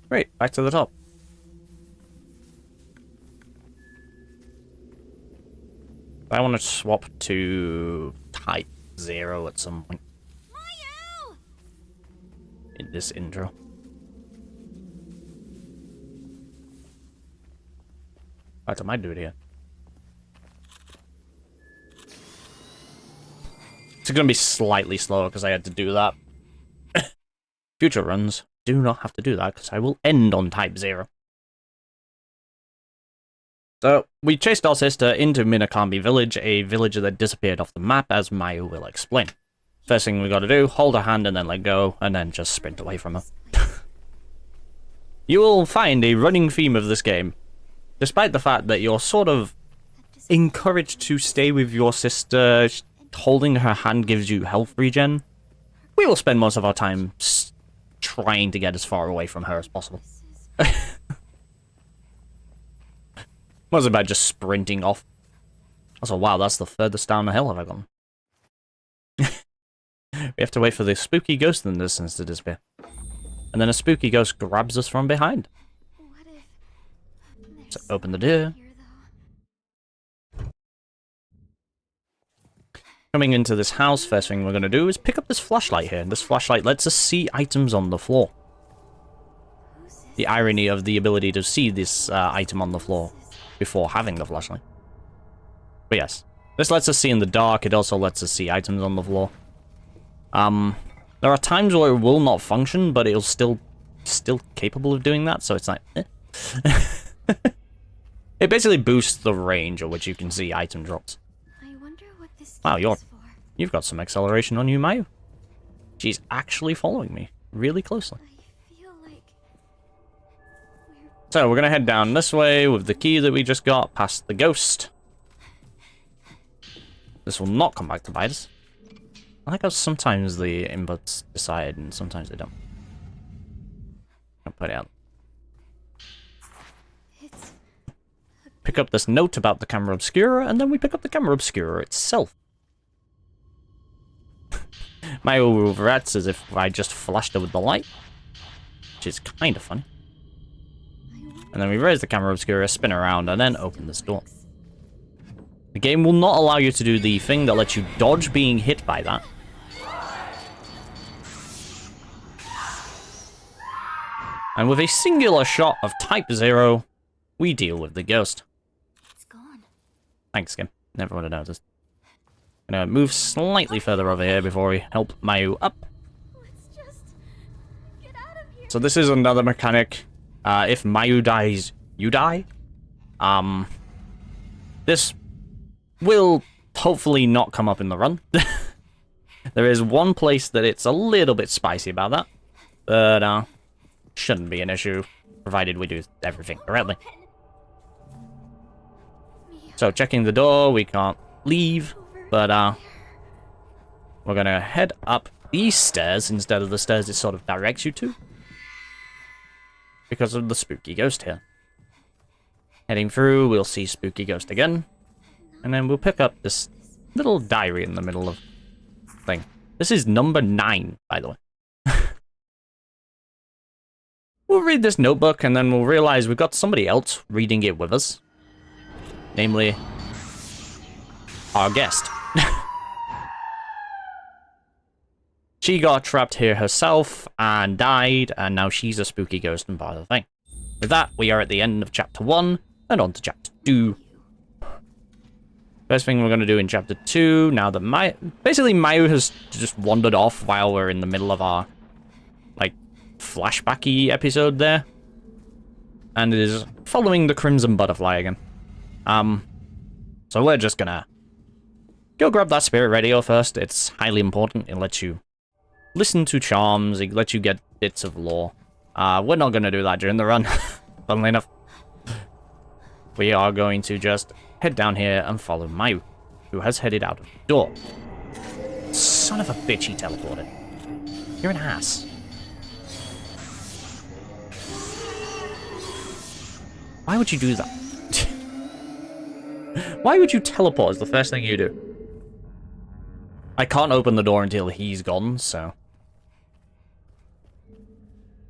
Great, back to the top. I want to swap to Type 0 at some point. Mayu! In this intro. What am I doing here? It's gonna be slightly slower because I had to do that. Future runs do not have to do that because I will end on Type 0. So, we chased our sister into Minakami Village, a village that disappeared off the map, as Mayu will explain. First thing we gotta do, hold her hand and then let go, and then just sprint away from her. You will find a running theme of this game. Despite the fact that you're sort of encouraged to stay with your sister, holding her hand gives you health regen, we will spend most of our time trying to get as far away from her as possible. Was about just sprinting off. Also, wow, that's the furthest down the hill have I gone. We have to wait for the spooky ghost in the distance to disappear. And then a spooky ghost grabs us from behind. So open the door. Coming into this house, first thing we're going to do is pick up this flashlight here. This flashlight lets us see items on the floor. The irony of the ability to see this item on the floor before having the flashlight. But yes, this lets us see in the dark. It also lets us see items on the floor. There are times where it will not function, but it'll still capable of doing that, so it's like, eh. It basically boosts the range at which you can see item drops. I wonder what this Wow, is for. you've got some acceleration on you, Mayu. She's actually following me really closely. I feel like So we're gonna head down this way with the key that we just got, past the ghost. This will not come back to bite us. I like how sometimes the inputs decide and sometimes they don't. I'll put it out. it's Pick up this note about the camera obscura, and then we pick up the camera obscura itself. Mayu reverts as if I just flashed her with the light, which is kind of funny. And then we raise the camera obscura, spin around, and then open this door. The game will not allow you to do the thing that lets you dodge being hit by that. And with a singular shot of Type 0, we deal with the ghost. it's gone. Thanks, game. Never would have noticed. Gonna move slightly further over here before we help Mayu up. Let's just get out of here. So this is another mechanic. If Mayu dies, you die. This will hopefully not come up in the run. There is one place that it's a little bit spicy about that. But, shouldn't be an issue, provided we do everything correctly. So, checking the door, we can't leave, but, we're gonna head up these stairs instead of the stairs it sort of directs you to. Because of the spooky ghost here. Heading through, we'll see spooky ghost again. And then we'll pick up this little diary in the middle of thing. This is number 9, by the way. We'll read this notebook, and then we'll realize we've got somebody else reading it with us. Namely, our guest. She got trapped here herself, and died, and now she's a spooky ghost and part of the thing. With that, we are at the end of Chapter 1, and on to Chapter 2. First thing we're going to do in Chapter 2, now that Mayu has just wandered off while we're in the middle of our, like, flashbacky episode there. And is following the Crimson Butterfly again. So we're just gonna go grab that spirit radio first. It's highly important. It lets you listen to charms. It lets you get bits of lore. We're not gonna do that during the run, funnily enough. We are going to just head down here and follow Mayu, who has headed out of the door. Son of a bitch, he teleported. You're an ass. Why would you do that? Why would you teleport as the first thing you do? I can't open the door until he's gone, so...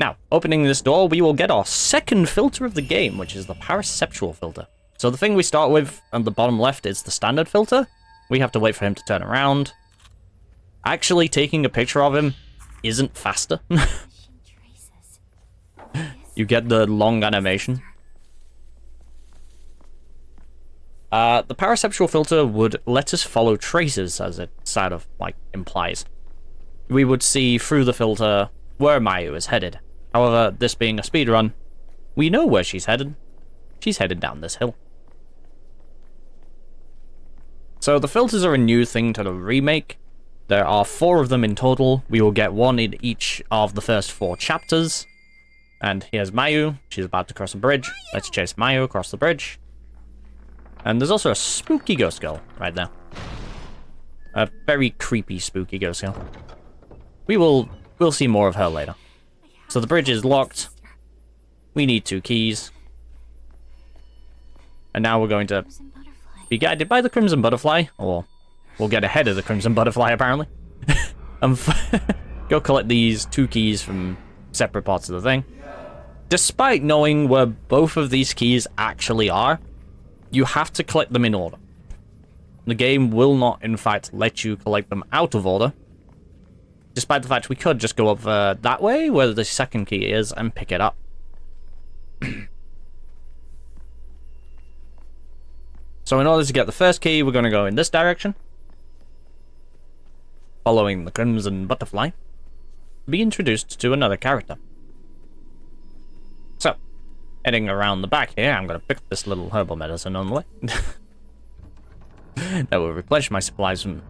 Now, opening this door, we will get our second filter of the game, which is the paraceptual filter. So the thing we start with on the bottom left is the standard filter. We have to wait for him to turn around. Actually, taking a picture of him isn't faster. You get the long animation. The paraceptual filter would let us follow traces, as it sort of, like, implies. We would see through the filter where Mayu is headed. However, this being a speedrun, we know where she's headed. She's headed down this hill. So the filters are a new thing to the remake. There are 4 of them in total. We will get 1 in each of the first 4 chapters. And here's Mayu. She's about to cross a bridge. Let's chase Mayu across the bridge. And there's also a spooky ghost girl right there. A very creepy spooky ghost girl. We'll see more of her later. So the bridge is locked. We need 2 keys. And now we're going to be guided by the Crimson Butterfly, or we'll get ahead of the Crimson Butterfly, apparently. And go collect these 2 keys from separate parts of the thing. Despite knowing where both of these keys actually are, you have to collect them in order. The game will not, in fact, let you collect them out of order. Despite the fact we could just go up that way, where the second key is, and pick it up. So in order to get the first key, we're going to go in this direction. Following the Crimson Butterfly. Be introduced to another character. So, heading around the back here, I'm going to pick this little herbal medicine on the way. That will replenish my supplies from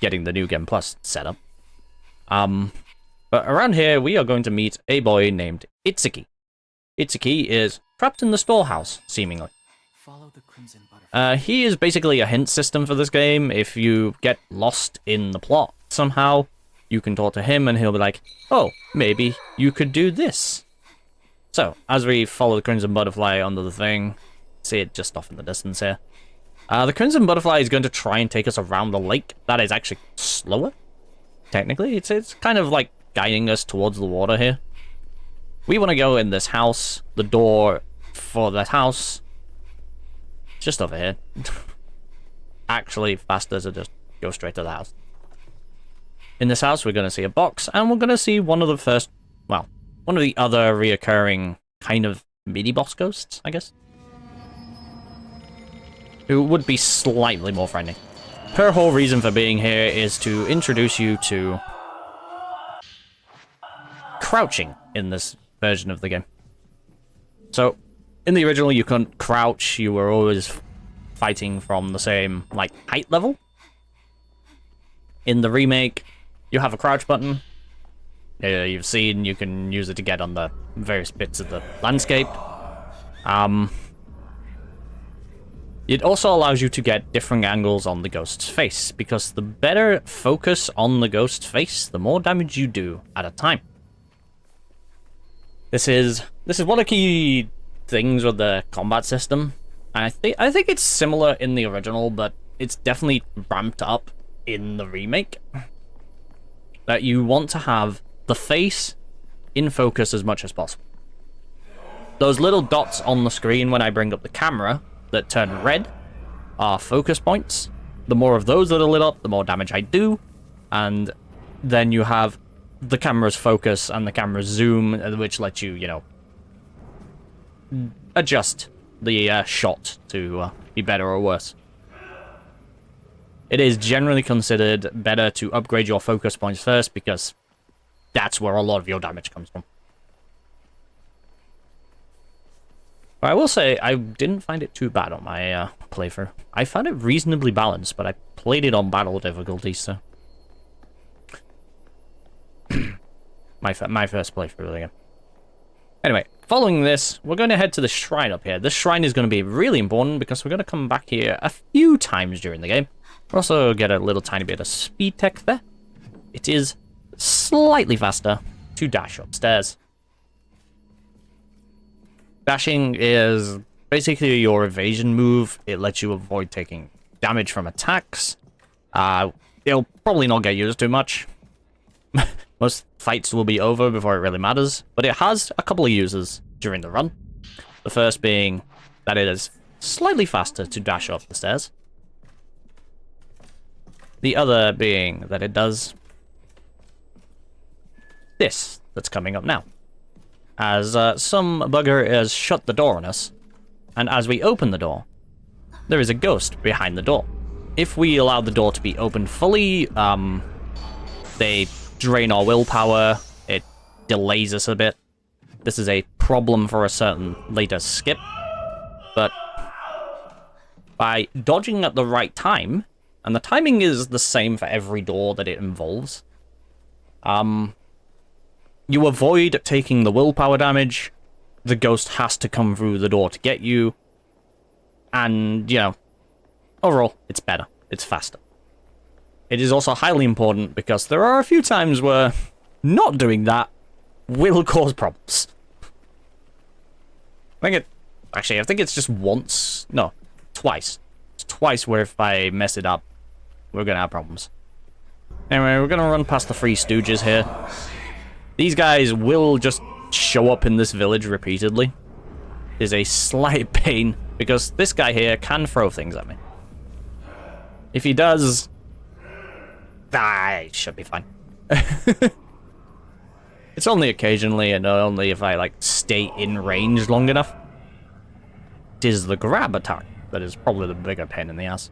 getting the new Game Plus set up. But around here, we are going to meet a boy named Itsuki. Itsuki is trapped in the storehouse, seemingly. Follow the Crimson Butterfly. He is basically a hint system for this game. If you get lost in the plot somehow, you can talk to him and he'll be like, oh, maybe you could do this. So, as we follow the Crimson Butterfly under the thing, see it just off in the distance here. The Crimson Butterfly is going to try and take us around the lake. That is actually slower, technically. It's kind of like guiding us towards the water here. We want to go in this house. The door for that house, just over here. Actually, faster to just go straight to the house. In this house, we're going to see a box, and we're going to see one of the first, well, one of the other reoccurring kind of mini-boss ghosts, I guess. Who would be slightly more friendly. Her whole reason for being here is to introduce you to crouching in this version of the game. So, in the original, you couldn't crouch. You were always fighting from the same, like, height level. In the remake, you have a crouch button. You've seen you can use it to get on the various bits of the landscape. It also allows you to get different angles on the ghost's face, because the better focus on the ghost's face, the more damage you do at a time. This is one of the key things with the combat system. And I think it's similar in the original, but it's definitely ramped up in the remake. That you want to have the face in focus as much as possible. Those little dots on the screen when I bring up the camera that turn red are focus points. The more of those that are lit up, the more damage I do. And then you have the camera's focus and the camera's zoom, which lets you, you know, adjust the shot to be better or worse. It is generally considered better to upgrade your focus points first, because that's where a lot of your damage comes from. But I will say, I didn't find it too bad on my playthrough. I found it reasonably balanced, but I played it on battle difficulty, so... my first playthrough of the game. Anyway, following this, we're going to head to the shrine up here. This shrine is going to be really important, because we're going to come back here a few times during the game. We'll also get a little tiny bit of speed tech there. It is slightly faster to dash upstairs. Dashing is basically your evasion move. It lets you avoid taking damage from attacks. It'll probably not get used too much. Most fights will be over before it really matters, but it has a couple of uses during the run. The first being that it is slightly faster to dash up the stairs. The other being that it does this that's coming up now. As some bugger has shut the door on us, and as we open the door, there is a ghost behind the door. If we allow the door to be opened fully, they drain our willpower, it delays us a bit. This is a problem for a certain later skip, but by dodging at the right time, and the timing is the same for every door that it involves, you avoid taking the willpower damage, the ghost has to come through the door to get you, and, you know, overall, it's better. It's faster. It is also highly important because there are a few times where not doing that will cause problems. I think it's just once. No, twice. It's twice where if I mess it up, we're gonna have problems. Anyway, we're gonna run past the Three Stooges here. These guys will just show up in this village repeatedly. It is a slight pain because this guy here can throw things at me. If he does, it should be fine. It's only occasionally, and only if I, like, stay in range long enough. It is the grab attack that is probably the bigger pain in the ass.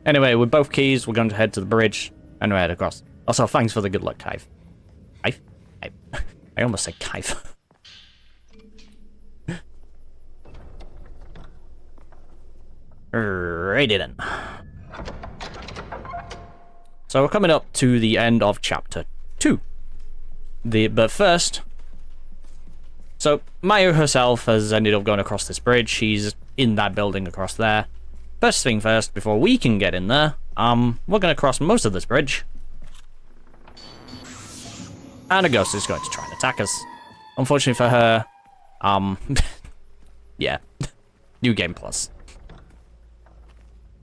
Anyway, with both keys, we're going to head to the bridge, and we'll head across. Also, thanks for the good luck, Kive. Kive? I almost said Kive. Righty then. So we're coming up to the end of chapter 2. But first, so Mayu herself has ended up going across this bridge. She's in that building across there. First thing first, before we can get in there, we're going to cross most of this bridge. And a ghost is going to try and attack us. Unfortunately for her, yeah, New Game Plus.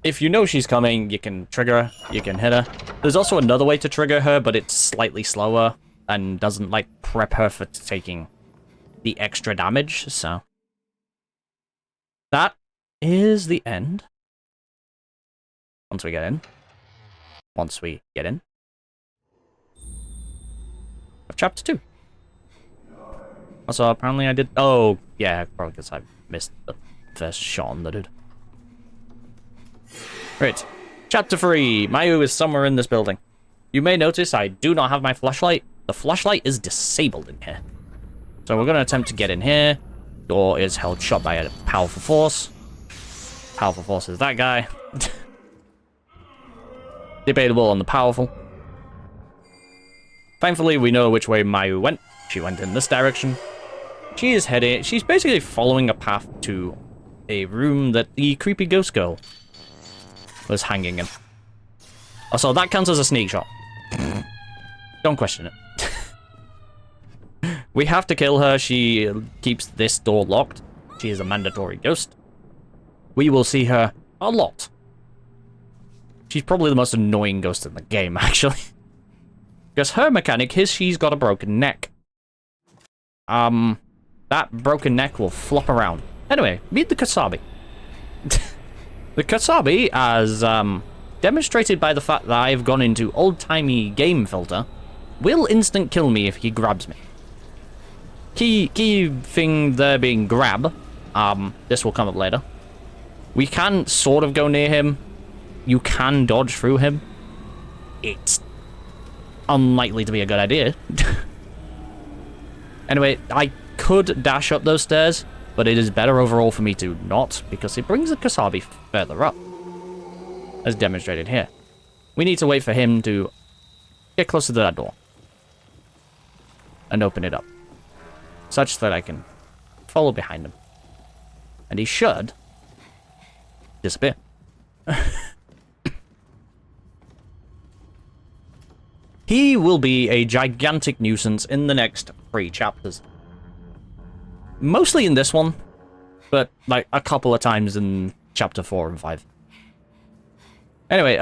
If you know she's coming, you can trigger her, you can hit her. There's also another way to trigger her, but it's slightly slower and doesn't, like, prep her for taking the extra damage, so. That is the end. Once we get in. Of chapter 2. Also, apparently I did... Oh, yeah, probably because I missed the first shot on the dude. Right. Chapter 3. Mayu is somewhere in this building. You may notice I do not have my flashlight. The flashlight is disabled in here. So we're going to attempt to get in here. Door is held shut by a powerful force. Powerful force is that guy. Debatable on the powerful. Thankfully, we know which way Mayu went. She went in this direction. She's basically following a path to a room that the creepy ghost girl was hanging in. Also, that counts as a sneak shot. Don't question it. We have to kill her. She keeps this door locked. She is a mandatory ghost. We will see her a lot. She's probably the most annoying ghost in the game, actually. Because her mechanic is she's got a broken neck. That broken neck will flop around. Anyway, meet the Kasabi. The Kasabi, as demonstrated by the fact that I've gone into old-timey game filter, will instant kill me if he grabs me. Key thing there being grab. This will come up later. We can sort of go near him. You can dodge through him. It's unlikely to be a good idea. Anyway, I could dash up those stairs, but it is better overall for me to not, because it brings the Kasabi further up, as demonstrated here. We need to wait for him to get closer to that door and open it up, such that I can follow behind him. And he should disappear. He will be a gigantic nuisance in the next 3 chapters. Mostly in this one, but like a couple of times in chapter 4 and 5. Anyway,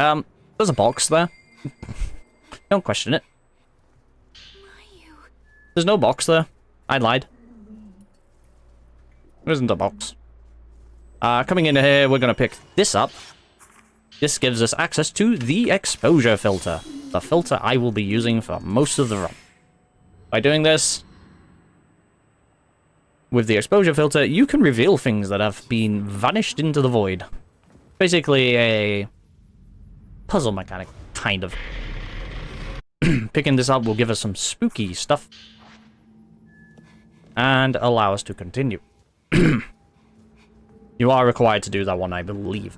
there's a box there. Don't question it. There's no box there. I lied. There isn't a box. Coming in here, we're gonna pick this up. This gives us access to the exposure filter. The filter I will be using for most of the run. By doing this, with the exposure filter, you can reveal things that have been vanished into the void. Basically a puzzle mechanic, kind of. Picking this up will give us some spooky stuff. And allow us to continue. You are required to do that one, I believe.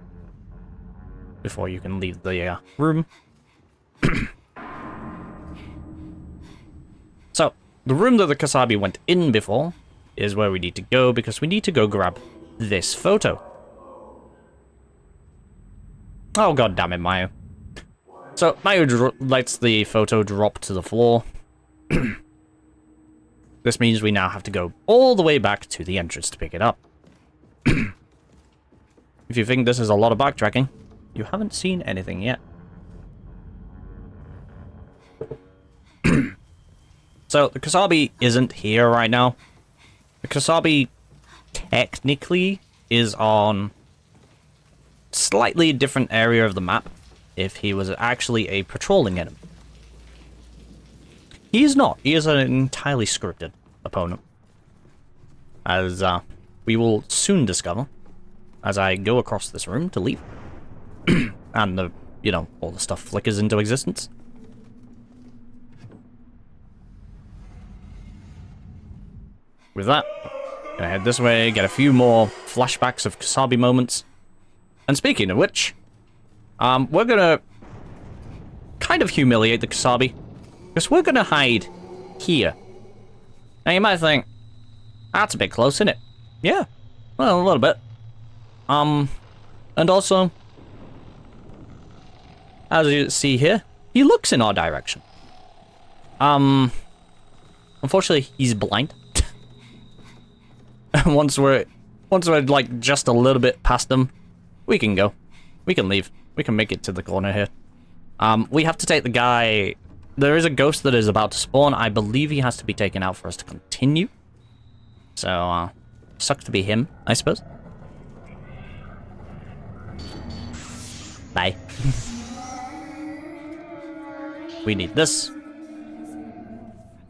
Before you can leave the room. So, the room that the Kasabi went in before is where we need to go, because we need to go grab this photo. Oh, god damn it, Mayu. So, Mayu lets the photo drop to the floor. This means we now have to go all the way back to the entrance to pick it up. If you think this is a lot of backtracking, you haven't seen anything yet. So, the Kasabi isn't here right now. The Kasabi technically is on slightly different area of the map if he was actually a patrolling enemy. He is not. He is an entirely scripted opponent. As we will soon discover as I go across this room to leave. And the, you know, all the stuff flickers into existence. With that, gonna head this way, get a few more flashbacks of Kasabi moments. And speaking of which, we're gonna kind of humiliate the Kasabi. Because we're gonna hide here. Now you might think, that's a bit close, isn't it? Yeah, well, a little bit. And also, as you see here, he looks in our direction. Unfortunately, he's blind. Once we're like just a little bit past him, we can go. We can leave. We can make it to the corner here. We have to take the guy. There is a ghost that is about to spawn. I believe he has to be taken out for us to continue. So, sucks to be him, I suppose. Bye. We need this.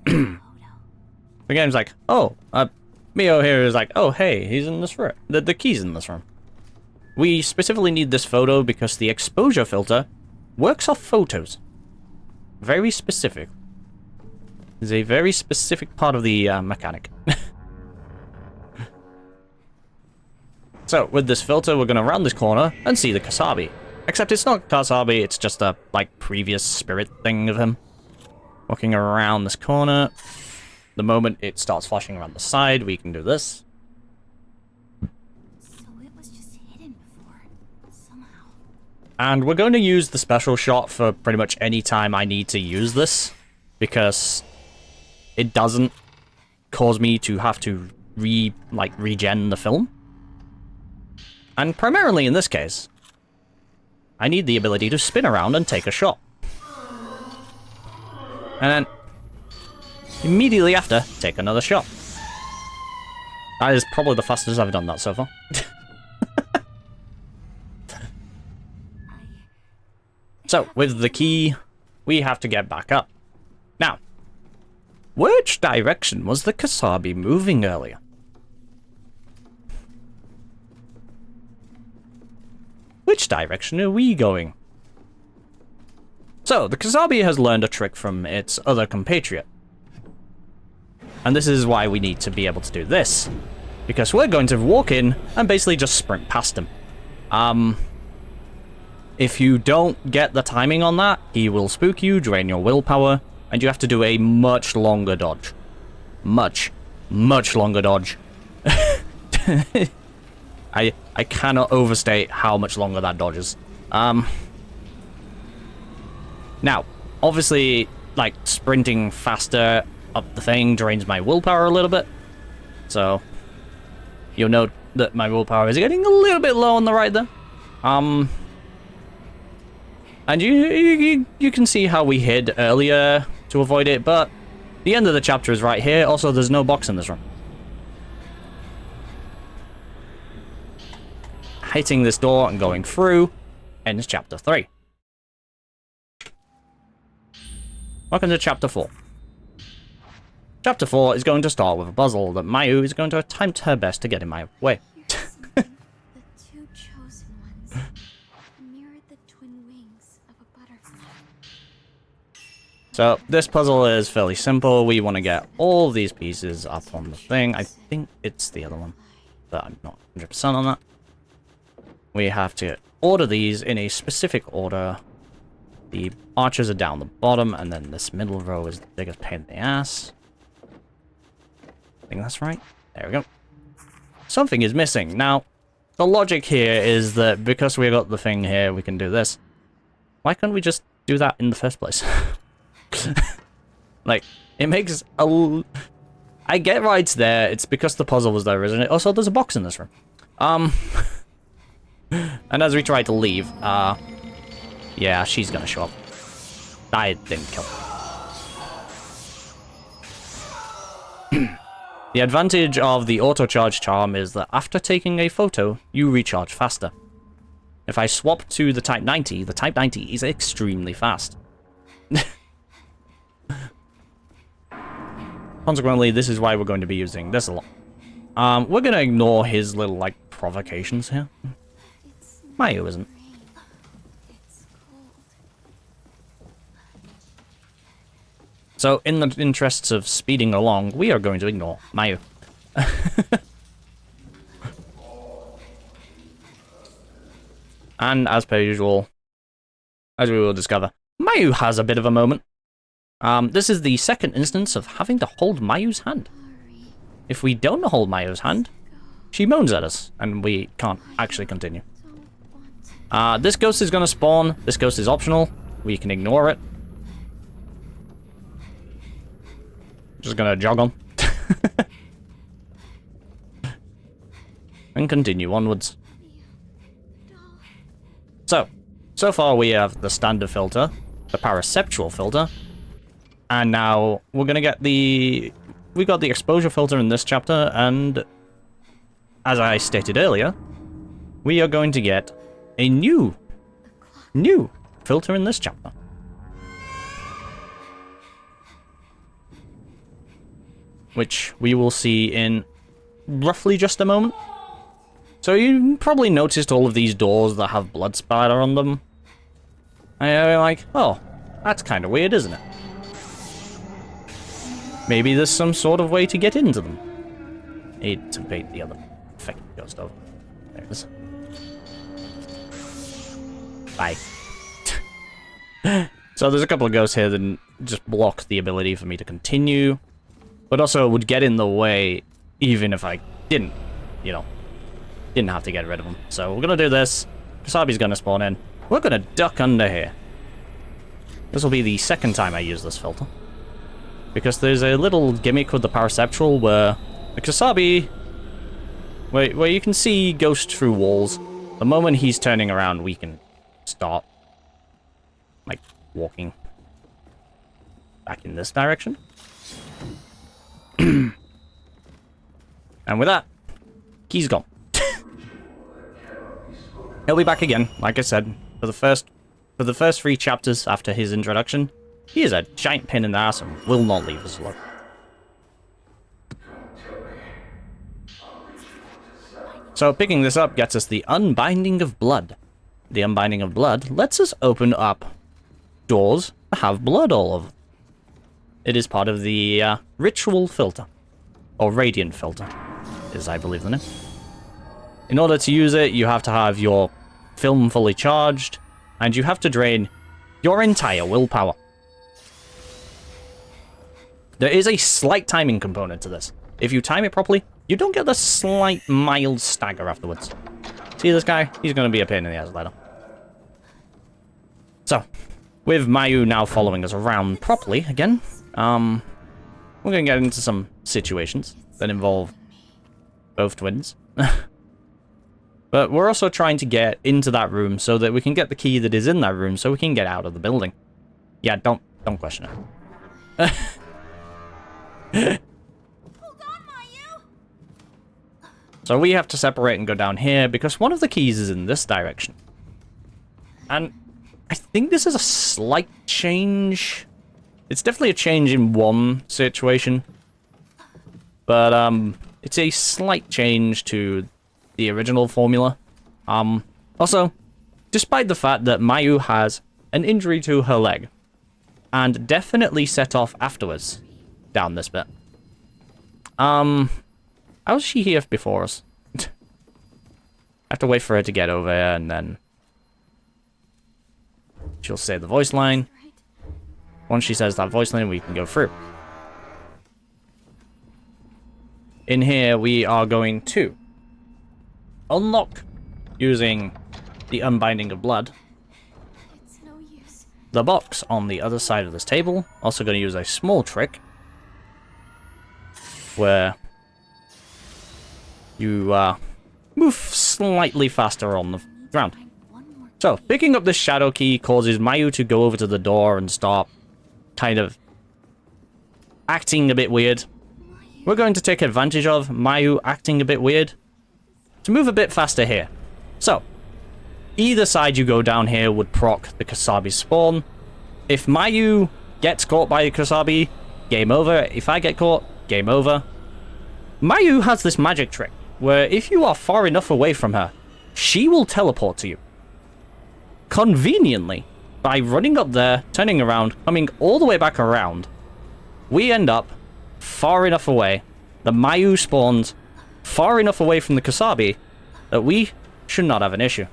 The game's like, oh, Mio here is like, oh, hey, he's in this room. The key's in this room. We specifically need this photo because the exposure filter works off photos. Very specific. It's a very specific part of the mechanic. So, with this filter, we're going to round this corner and see the Kasabi. Except it's not Kasabi, it's just a, like, previous spirit thing of him. Walking around this corner. The moment it starts flashing around the side, we can do this. So it was just hidden before, somehow. And we're going to use the special shot for pretty much any time I need to use this. Because it doesn't cause me to have to regen the film. And primarily in this case, I need the ability to spin around and take a shot. And then, immediately after, take another shot. That is probably the fastest I've done that so far. So, with the key, we have to get back up. Now, which direction was the Kasabi moving earlier? Which direction are we going? So, the Kasabi has learned a trick from its other compatriot. And this is why we need to be able to do this. Because we're going to walk in and basically just sprint past him. If you don't get the timing on that, he will spook you, drain your willpower, and you have to do a much longer dodge. Much longer dodge. I cannot overstate how much longer that dodge is. Now, obviously, like, sprinting faster up the thing drains my willpower a little bit. So, you'll note that my willpower is getting a little bit low on the right there. And you can see how we hid earlier to avoid it, but The end of the chapter is right here. Also, there's no box in this room. Hitting this door and going through ends chapter 3. Welcome to chapter 4. Chapter 4 is going to start with a puzzle that Mayu is going to attempt her best to get in my way. The two chosen ones mirrored the twin wings of a butterfly. So this puzzle is fairly simple. We want to get all these pieces up on the thing. I think it's the other one, but I'm not 100% on that. We have to order these in a specific order. The archers are down the bottom, and then this middle row is the biggest pain in the ass. I think that's right. There we go. Something is missing. Now, the logic here is that because we got the thing here, we can do this. Why couldn't we just do that in the first place? Like, it makes a... I get why it's there. It's because the puzzle was there, isn't it? Also, there's a box in this room. And as we try to leave, yeah, she's gonna show up. I didn't kill her. The advantage of the auto-charge charm is that after taking a photo, you recharge faster. If I swap to the Type 90 is extremely fast. Consequently, this is why we're going to be using this a lot. We're going to ignore his little, like, provocations here. Mayu isn't. It's cold. So, in the interests of speeding along, we are going to ignore Mayu. And as per usual, as we will discover, Mayu has a bit of a moment. This is the second instance of having to hold Mayu's hand. If we don't hold Mayu's hand, she moans at us, and we can't actually continue. This ghost is going to spawn. This ghost is optional. We can ignore it. Just going to jog on. And continue onwards. So far we have the standard filter, the paraceptual filter, and now we're going to get we got the exposure filter in this chapter, and as I stated earlier, we are going to get a new filter in this chapter. Which we will see in roughly just a moment. So you probably noticed all of these doors that have blood spatter on them. And you're like, oh, that's kind of weird, isn't it? Maybe there's some sort of way to get into them. Need to bait the other effect ghost over. There it is. Bye. So there's a couple of ghosts here that just block the ability for me to continue. But also would get in the way even if I didn't, you know, didn't have to get rid of them. So we're going to do this. Kasabi's going to spawn in. We're going to duck under here. This will be the second time I use this filter. Because there's a little gimmick with the paraceptual where the Kasabi, where you can see ghosts through walls. The moment he's turning around, we can start, like, walking back in this direction. And with that, he's gone. He'll be back again, like I said, for the first 3 chapters after his introduction. He is a giant pain in the ass and will not leave us alone. So picking this up gets us the Unbinding of Blood. The Unbinding of Blood lets us open up doors that have blood all over them. It is part of the ritual filter, or radiant filter, is I believe the name. In order to use it, you have to have your film fully charged, and you have to drain your entire willpower. There is a slight timing component to this. If you time it properly, you don't get the slight mild stagger afterwards. See this guy? He's going to be a pain in the ass later. So, with Mayu now following us around properly again, we're going to get into some situations that involve both twins. But we're also trying to get into that room so that we can get the key that is in that room so we can get out of the building. Yeah, don't question it. on, Mayu! So we have to separate and go down here because one of the keys is in this direction. And I think this is a slight change. It's definitely a change in one situation. But it's a slight change to the original formula. Also, despite the fact that Mayu has an injury to her leg and definitely set off afterwards down this bit. How was she here before us? I have to wait for her to get over here and then she'll say the voice line. Once she says that voice line, we can go through. In here, we are going to unlock, using the Unbinding of Blood, It's no use. the box on the other side of this table. Also going to use a small trick where you move slightly faster on the ground. So, picking up this shadow key causes Mayu to go over to the door and start kind of acting a bit weird. We're going to take advantage of Mayu acting a bit weird to move a bit faster here. So, either side you go down here would proc the Kasabi spawn. If Mayu gets caught by the Kasabi, game over. If I get caught, game over. Mayu has this magic trick where if you are far enough away from her, she will teleport to you. Conveniently, by running up there, turning around, coming all the way back around, we end up far enough away. The Mayu spawns far enough away from the Kasabi that we should not have an issue.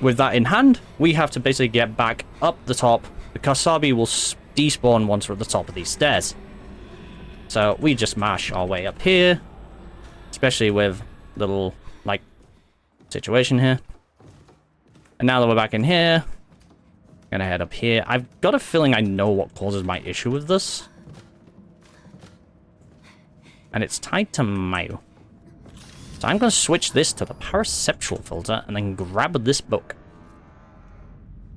With that in hand, we have to basically get back up the top. The Kasabi will despawn once we're at the top of these stairs. So we just mash our way up here, especially with little, like, situation here. And now that we're back in here, gonna head up here. I've got a feeling I know what causes my issue with this. And it's tied to Mayu. So I'm gonna switch this to the paraceptual filter and then grab this book.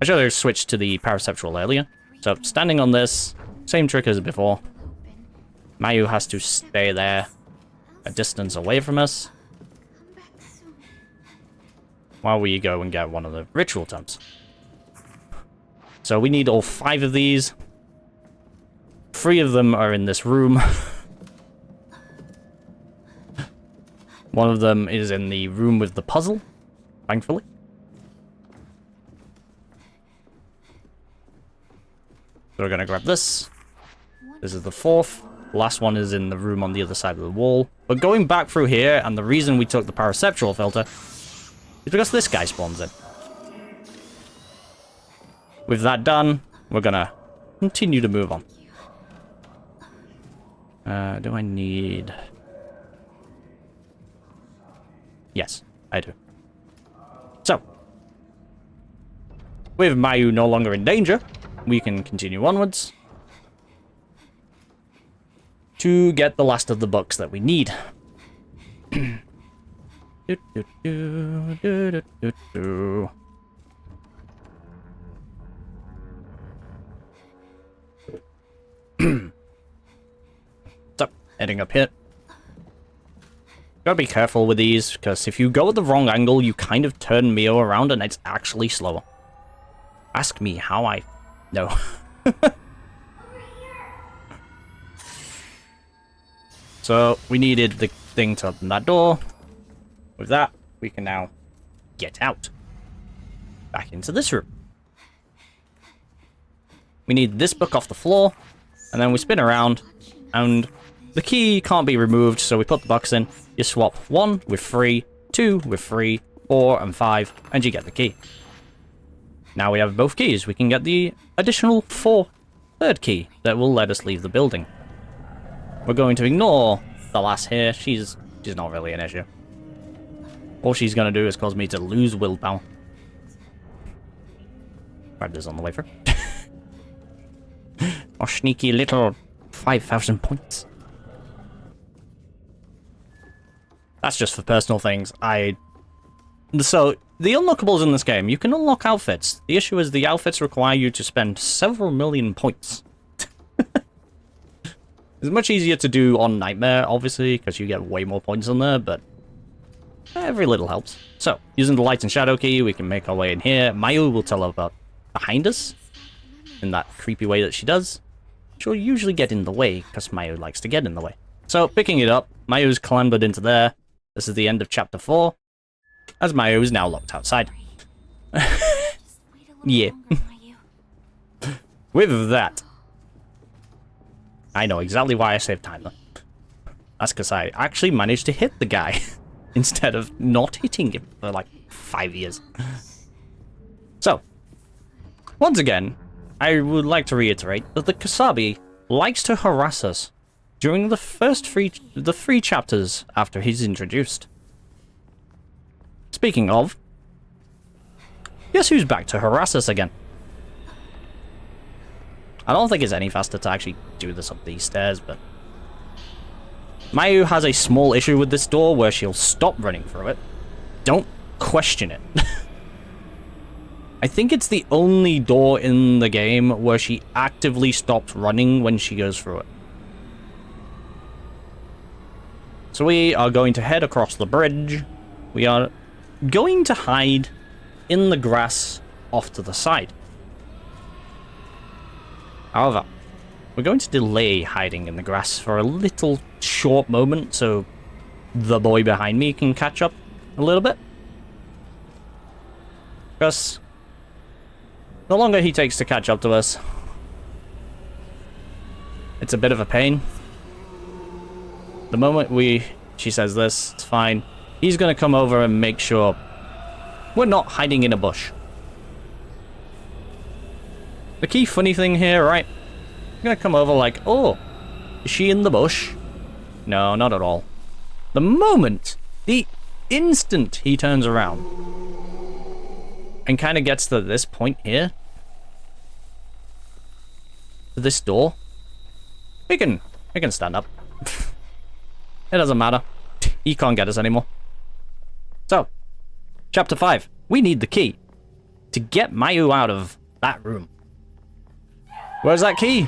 I should have switched to the paraceptual earlier. So standing on this, same trick as before. Mayu has to stay there, a distance away from us, Come back soon. while we go and get one of the ritual tomes. So we need all 5 of these. 3 of them are in this room. One of them is in the room with the puzzle, thankfully. So we're gonna grab this. This is the 4th. Last one is in the room on the other side of the wall. But going back through here, and the reason we took the paraceptual filter is because this guy spawns in. With that done, we're gonna continue to move on. Do I need... Yes, I do. So, with Mayu no longer in danger, we can continue onwards to get the last of the books that we need. So, heading up here. Gotta be careful with these, because if you go at the wrong angle, you kind of turn Mio around and it's actually slower. Ask me how I know. So, we needed the thing to open that door. With that, we can now get out. Back into this room. We need this book off the floor, and then we spin around, and the key can't be removed, so we put the box in. You swap 1 with 3, 2 with 3, 4 and 5, and you get the key. Now we have both keys. We can get the additional 3rd key that will let us leave the building. We're going to ignore the lass here. She's not really an issue. All she's going to do is cause me to lose willpower. Grab this on the way through. Our sneaky little 5,000 points. That's just for personal things. So, the unlockables in this game, you can unlock outfits. The issue is the outfits require you to spend several million points. It's much easier to do on Nightmare, obviously, because you get way more points on there, but every little helps. So, using the Light and Shadow key, we can make our way in here. Mayu will tell us about behind us, in that creepy way that she does. She'll usually get in the way, because Mayu likes to get in the way. So, picking it up, Mayu's clambered into there. This is the end of Chapter 4, as Mayu is now locked outside. Yeah. With that, I know exactly why I saved time, though. That's because I actually managed to hit the guy instead of not hitting him for like 5 years. So, once again, I would like to reiterate that the Kasabi likes to harass us during the first three chapters after he's introduced. Speaking of, guess who's back to harass us again? I don't think it's any faster to actually do this up these stairs, but Mayu has a small issue with this door where she'll stop running through it. Don't question it. I think it's the only door in the game where she actively stops running when she goes through it. So we are going to head across the bridge. We are going to hide in the grass off to the side. However, we're going to delay hiding in the grass for a little short moment so the boy behind me can catch up a little bit. Because the longer he takes to catch up to us, it's a bit of a pain. The moment she says this, it's fine. He's going to come over and make sure we're not hiding in a bush. The key funny thing here, right? I'm gonna come over like, oh, is she in the bush? No, not at all. The instant he turns around and kind of gets to this point here, to this door, we can stand up. It doesn't matter. He can't get us anymore. So, Chapter 5. We need the key to get Mayu out of that room. Where's that key?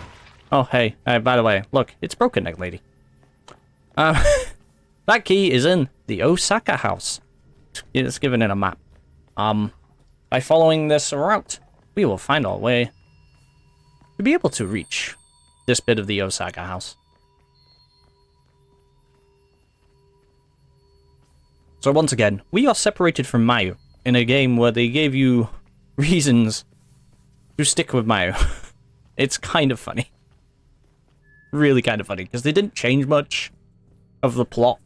Oh, hey, by the way, look, it's broken, neck lady. That key is in the Osaka house. It's given in a map. By following this route, we will find our way to be able to reach this bit of the Osaka house. So once again, we are separated from Mayu in a game where they gave you reasons to stick with Mayu. It's kind of funny. Really kind of funny, because they didn't change much of the plot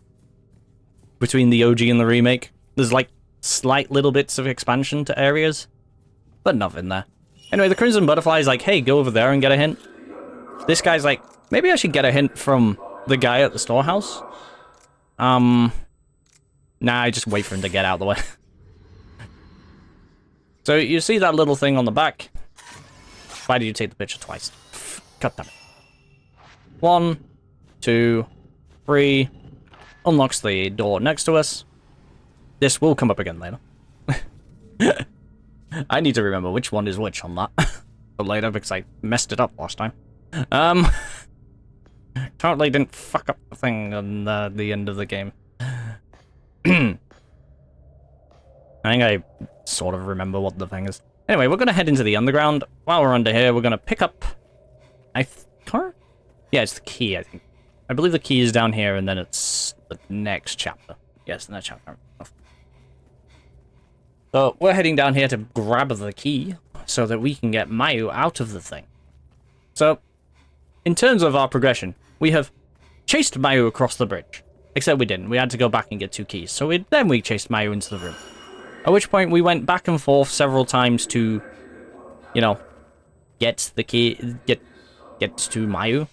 between the OG and the remake. There's like slight little bits of expansion to areas, but nothing there. Anyway, the Crimson Butterfly is like, hey, go over there and get a hint. This guy's like, maybe I should get a hint from the guy at the storehouse. Nah, I just wait for him to get out of the way. So you see that little thing on the back? Why did you take the picture twice? Cut that. 1, 2, 3. Unlocks the door next to us. This will come up again later. I need to remember which one is which on that. But later, because I messed it up last time. Totally didn't fuck up the thing on the end of the game. I think I sort of remember what the thing is. Anyway, we're going to head into the underground. While we're under here, we're going to pick up... Yeah, it's the key, I think. I believe the key is down here, and then it's the next chapter. Yes, the next chapter. So, we're heading down here to grab the key, so that we can get Mayu out of the thing. So, in terms of our progression, we have chased Mayu across the bridge. Except we didn't. We had to go back and get 2 keys. So then we chased Mayu into the room. At which point we went back and forth several times to, you know, get the key, get to Mayu.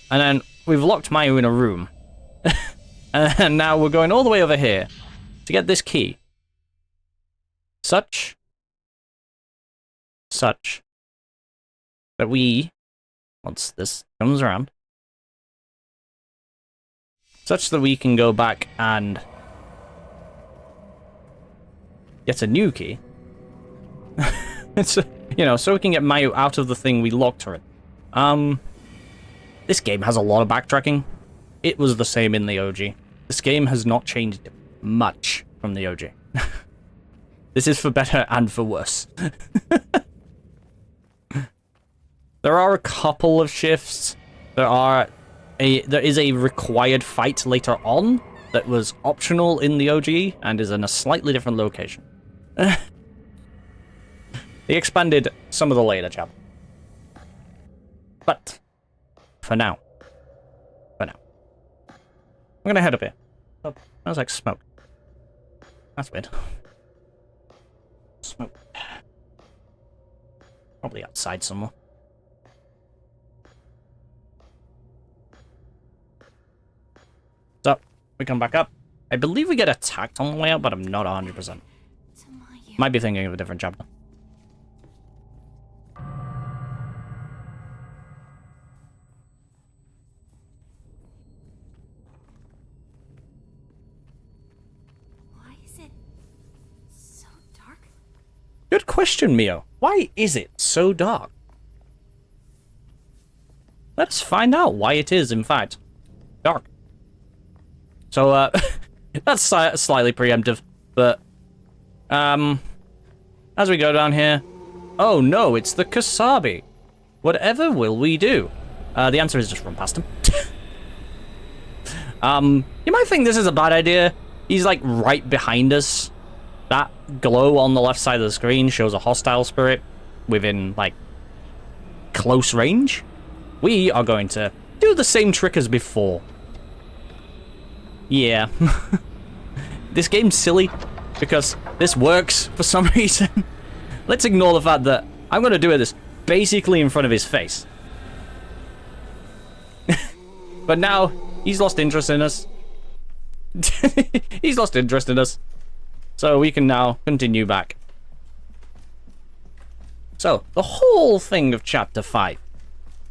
And then we've locked Mayu in a room. And now we're going all the way over here to get this key. Such that we, once this comes around, such that we can go back and get a new key. It's, you know, so we can get Mayu out of the thing we locked her in. This game has a lot of backtracking. It was the same in the OG. This game has not changed much from the OG. This is for better and for worse. There are a couple of shifts. There is a required fight later on that was optional in the OG and is in a slightly different location. They expanded some of the later chapters. But for now, I'm gonna head up here. Oh, smells like smoke. That's weird. Smoke. Probably outside somewhere. So, we come back up. I believe we get attacked on the way out, but I'm not 100%. Might be thinking of a different chapter. Why is it so dark? Good question, Mio. Why is it so dark? Let's find out why it is, in fact, dark. So, that's slightly preemptive, but, as we go down here, oh no, it's the Kasabi. Whatever will we do? The answer is just run past him. You might think this is a bad idea. He's like right behind us. That glow on the left side of the screen shows a hostile spirit within like close range. We are going to do the same trick as before. Yeah. This game's silly because this works for some reason. Let's ignore the fact that I'm going to do this basically in front of his face. But now he's lost interest in us. He's lost interest in us. So we can now continue back. So the whole thing of chapter 5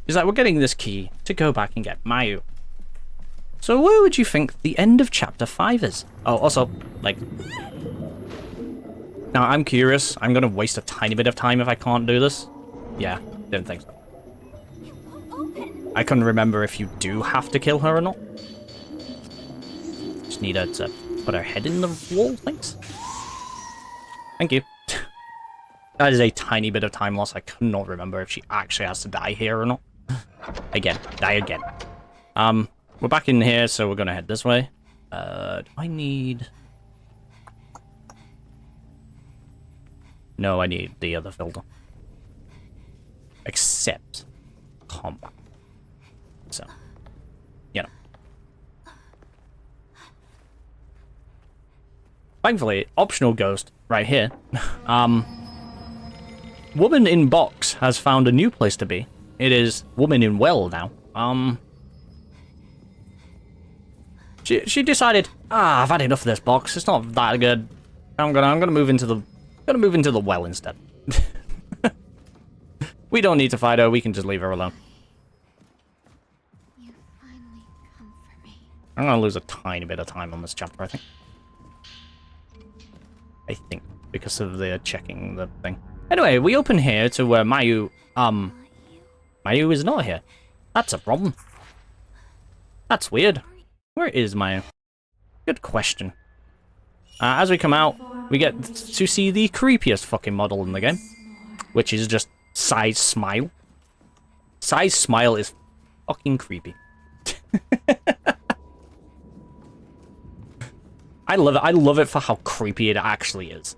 is that we're getting this key to go back and get Mayu. So where would you think the end of chapter 5 is? Oh, also, like... Now, I'm curious. I'm going to waste a tiny bit of time if I can't do this. Yeah, didn't think so. I couldn't remember if you do have to kill her or not. Just need her to put her head in the wall, thanks. Thank you. That is a tiny bit of time loss. I could not remember if she actually has to die here or not. Again, die again. We're back in here, so we're gonna head this way. Do I need... No, I need the other filter. Except combat. So, you know. Thankfully, optional ghost right here. Woman in box has found a new place to be. It is woman in well now. She decided, I've had enough of this box. It's not that good. I'm gonna move into the well instead. We don't need to fight her. We can just leave her alone. You finally come for me. I'm gonna lose a tiny bit of time on this chapter, I think. Because of the checking the thing. Anyway, we open here to where Mayu, Mayu is not here. That's a problem. That's weird. Where is Mayu? Good question. As we come out, we get to see the creepiest fucking model in the game, which is just Sai's smile. Sai's smile is fucking creepy. I love it. I love it for how creepy it actually is.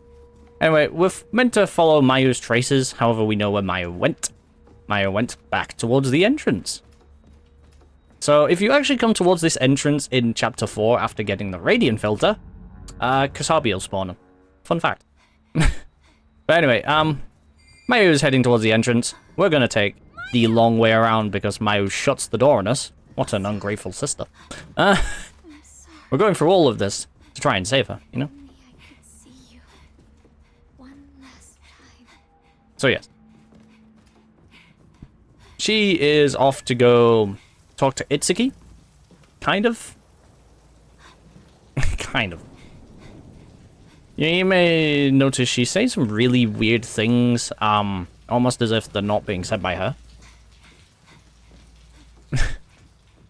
Anyway, we're meant to follow Mayu's traces. However, we know where Mayu went. Mayu went back towards the entrance. So, if you actually come towards this entrance in Chapter 4 after getting the Radiant filter, Kasabi will spawn him. Fun fact. But anyway, Mayu is heading towards the entrance. We're gonna take the long way around because Mayu shuts the door on us. What an ungrateful sister. We're going through all of this to try and save her, you know? Only I could see you one last time. So yes. She is off to go talk to Itsuki. Kind of. Kind of. You may notice she says some really weird things, almost as if they're not being said by her.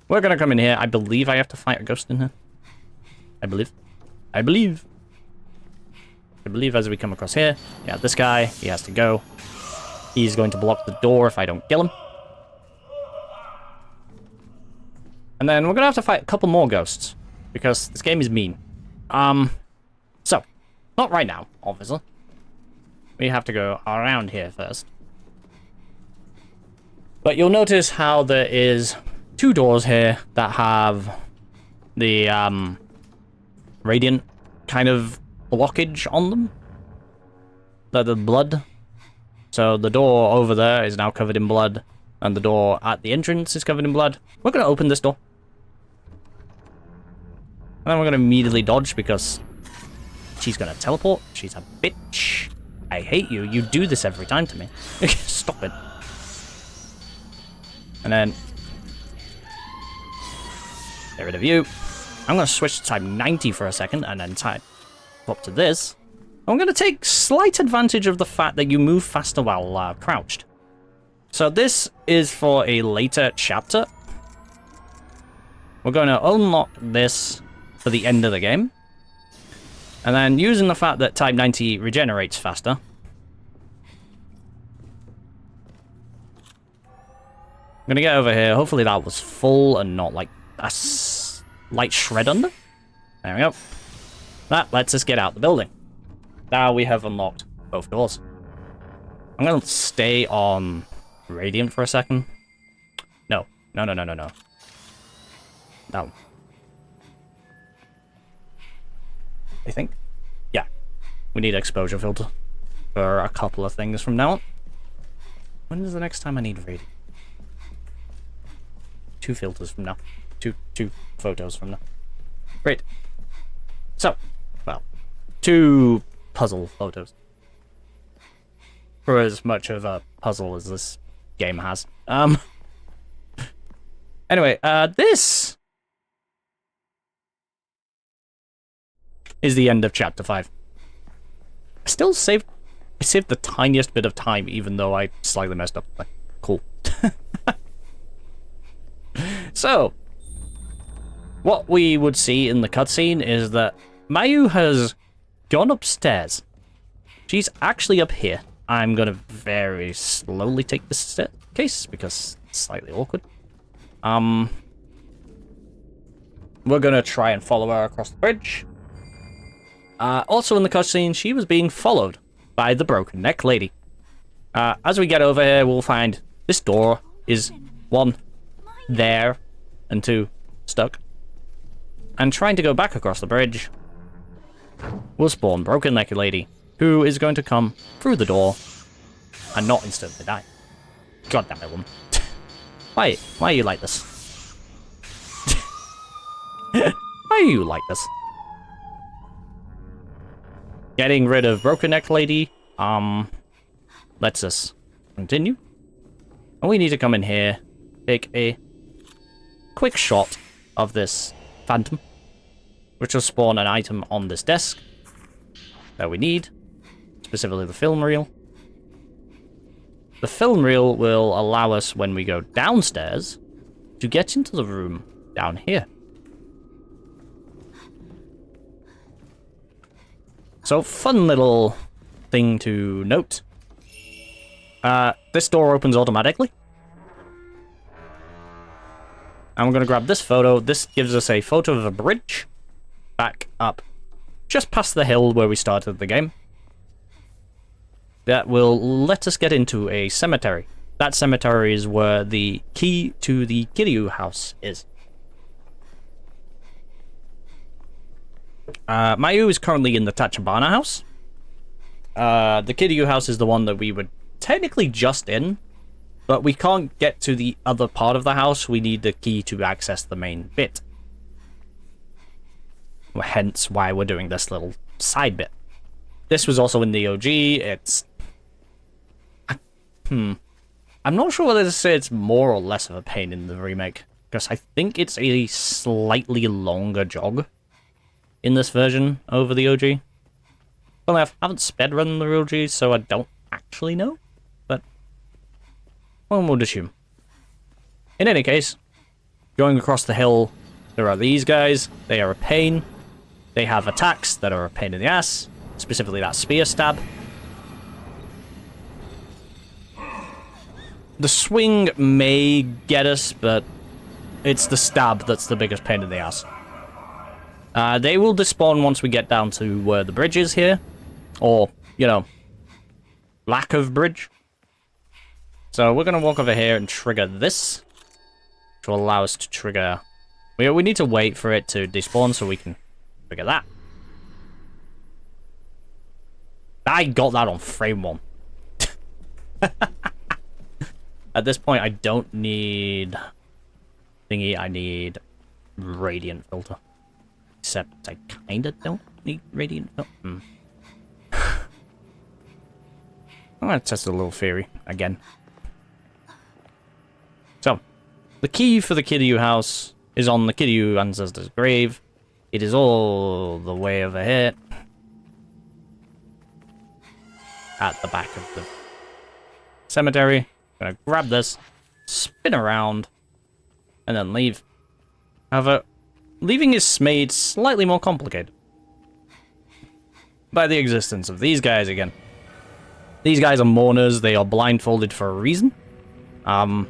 We're gonna come in here. I believe I have to fight a ghost in here. I believe as we come across here. Yeah, this guy, he has to go. He's going to block the door if I don't kill him. And then we're gonna have to fight a couple more ghosts, because this game is mean. So, not right now, obviously. We have to go around here first. But you'll notice how there is 2 doors here that have the, radiant kind of blockage on them. The blood. So the door over there is now covered in blood, and the door at the entrance is covered in blood. We're gonna open this door. And then we're gonna immediately dodge because she's gonna teleport. She's a bitch. I hate you. You do this every time to me. Stop it. And then get rid of you. I'm gonna switch to type 90 for a second and then type up to this. I'm gonna take slight advantage of the fact that you move faster while crouched. So this is for a later chapter. We're going to unlock this for the end of the game. And then using the fact that type 90 regenerates faster. I'm gonna get over here. Hopefully that was full and not like a light shred under. There we go. That lets us get out the building. Now we have unlocked both doors. I'm gonna stay on Radiant for a second. No. No. No. I think. Yeah. We need exposure filter for a couple of things from now on. When is the next time I need Radiant? 2 filters from now. Two photos from now. Great. So, well, 2 puzzle photos. For as much of a puzzle as this game has. Anyway, this is the end of chapter 5. I still saved the tiniest bit of time, even though I slightly messed up. Like, cool. So, what we would see in the cutscene is that Mayu has gone upstairs. She's actually up here. I'm gonna very slowly take this staircase because it's slightly awkward. We're gonna try and follow her across the bridge. Also in the cutscene, she was being followed by the broken neck lady. As we get over here, we'll find this door is 1 there and 2 stuck. And trying to go back across the bridge will spawn broken neck lady, who is going to come through the door and not instantly die. God damn it, woman. Why are you like this? Why are you like this? Getting rid of broken neck lady lets us continue. And we need to come in here, take a quick shot of this phantom, which will spawn an item on this desk that we need, specifically the film reel. The film reel will allow us, when we go downstairs, to get into the room down here. So, fun little thing to note. This door opens automatically. And we're going to grab this photo. This gives us a photo of a bridge back up just past the hill where we started the game. That will let us get into a cemetery. That cemetery is where the key to the Kiryu house is. Mayu is currently in the Tachibana house. The Kiryu house is the one that we were technically just in, but we can't get to the other part of the house. We need the key to access the main bit. Hence why we're doing this little side bit. This was also in the OG. It's... I'm not sure whether to say it's more or less of a pain in the remake, because I think it's a slightly longer jog in this version over the OG. Well, I haven't speedrun the OG, so I don't actually know, but one would assume. In any case, Going across the hill, there are these guys. They are a pain. They have attacks that are a pain in the ass. Specifically that spear stab. The swing may get us, but it's the stab that's the biggest pain in the ass. They will despawn once we get down to where the bridge is here. Or, you know, lack of bridge. So we're going to walk over here and trigger this. Which will allow us to trigger... We need to wait for it to despawn so we can trigger that. I got that on frame 1. At this point, I don't need thingy. I need radiant filter. Except I kinda don't need radiant filter. I'm gonna test a little theory again. So, the key for the Kiryu house is on the Kiryu ancestor's grave. It is all the way over here. At the back of the cemetery. I'm gonna grab this, spin around, and then leave. However, leaving is made slightly more complicated by the existence of these guys again. These guys are mourners. They are blindfolded for a reason. The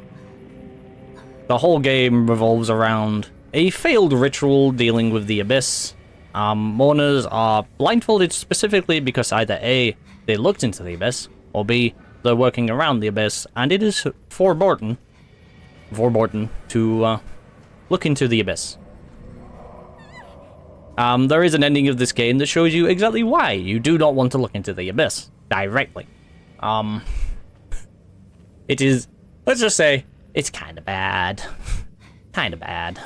whole game revolves around a failed ritual dealing with the abyss. Mourners are blindfolded specifically because either A, they looked into the abyss, or B, they're working around the abyss, and it is forbidden to look into the abyss. There is an ending of this game that shows you exactly why you do not want to look into the abyss directly. It is, let's just say, it's kind of bad. Kind of bad.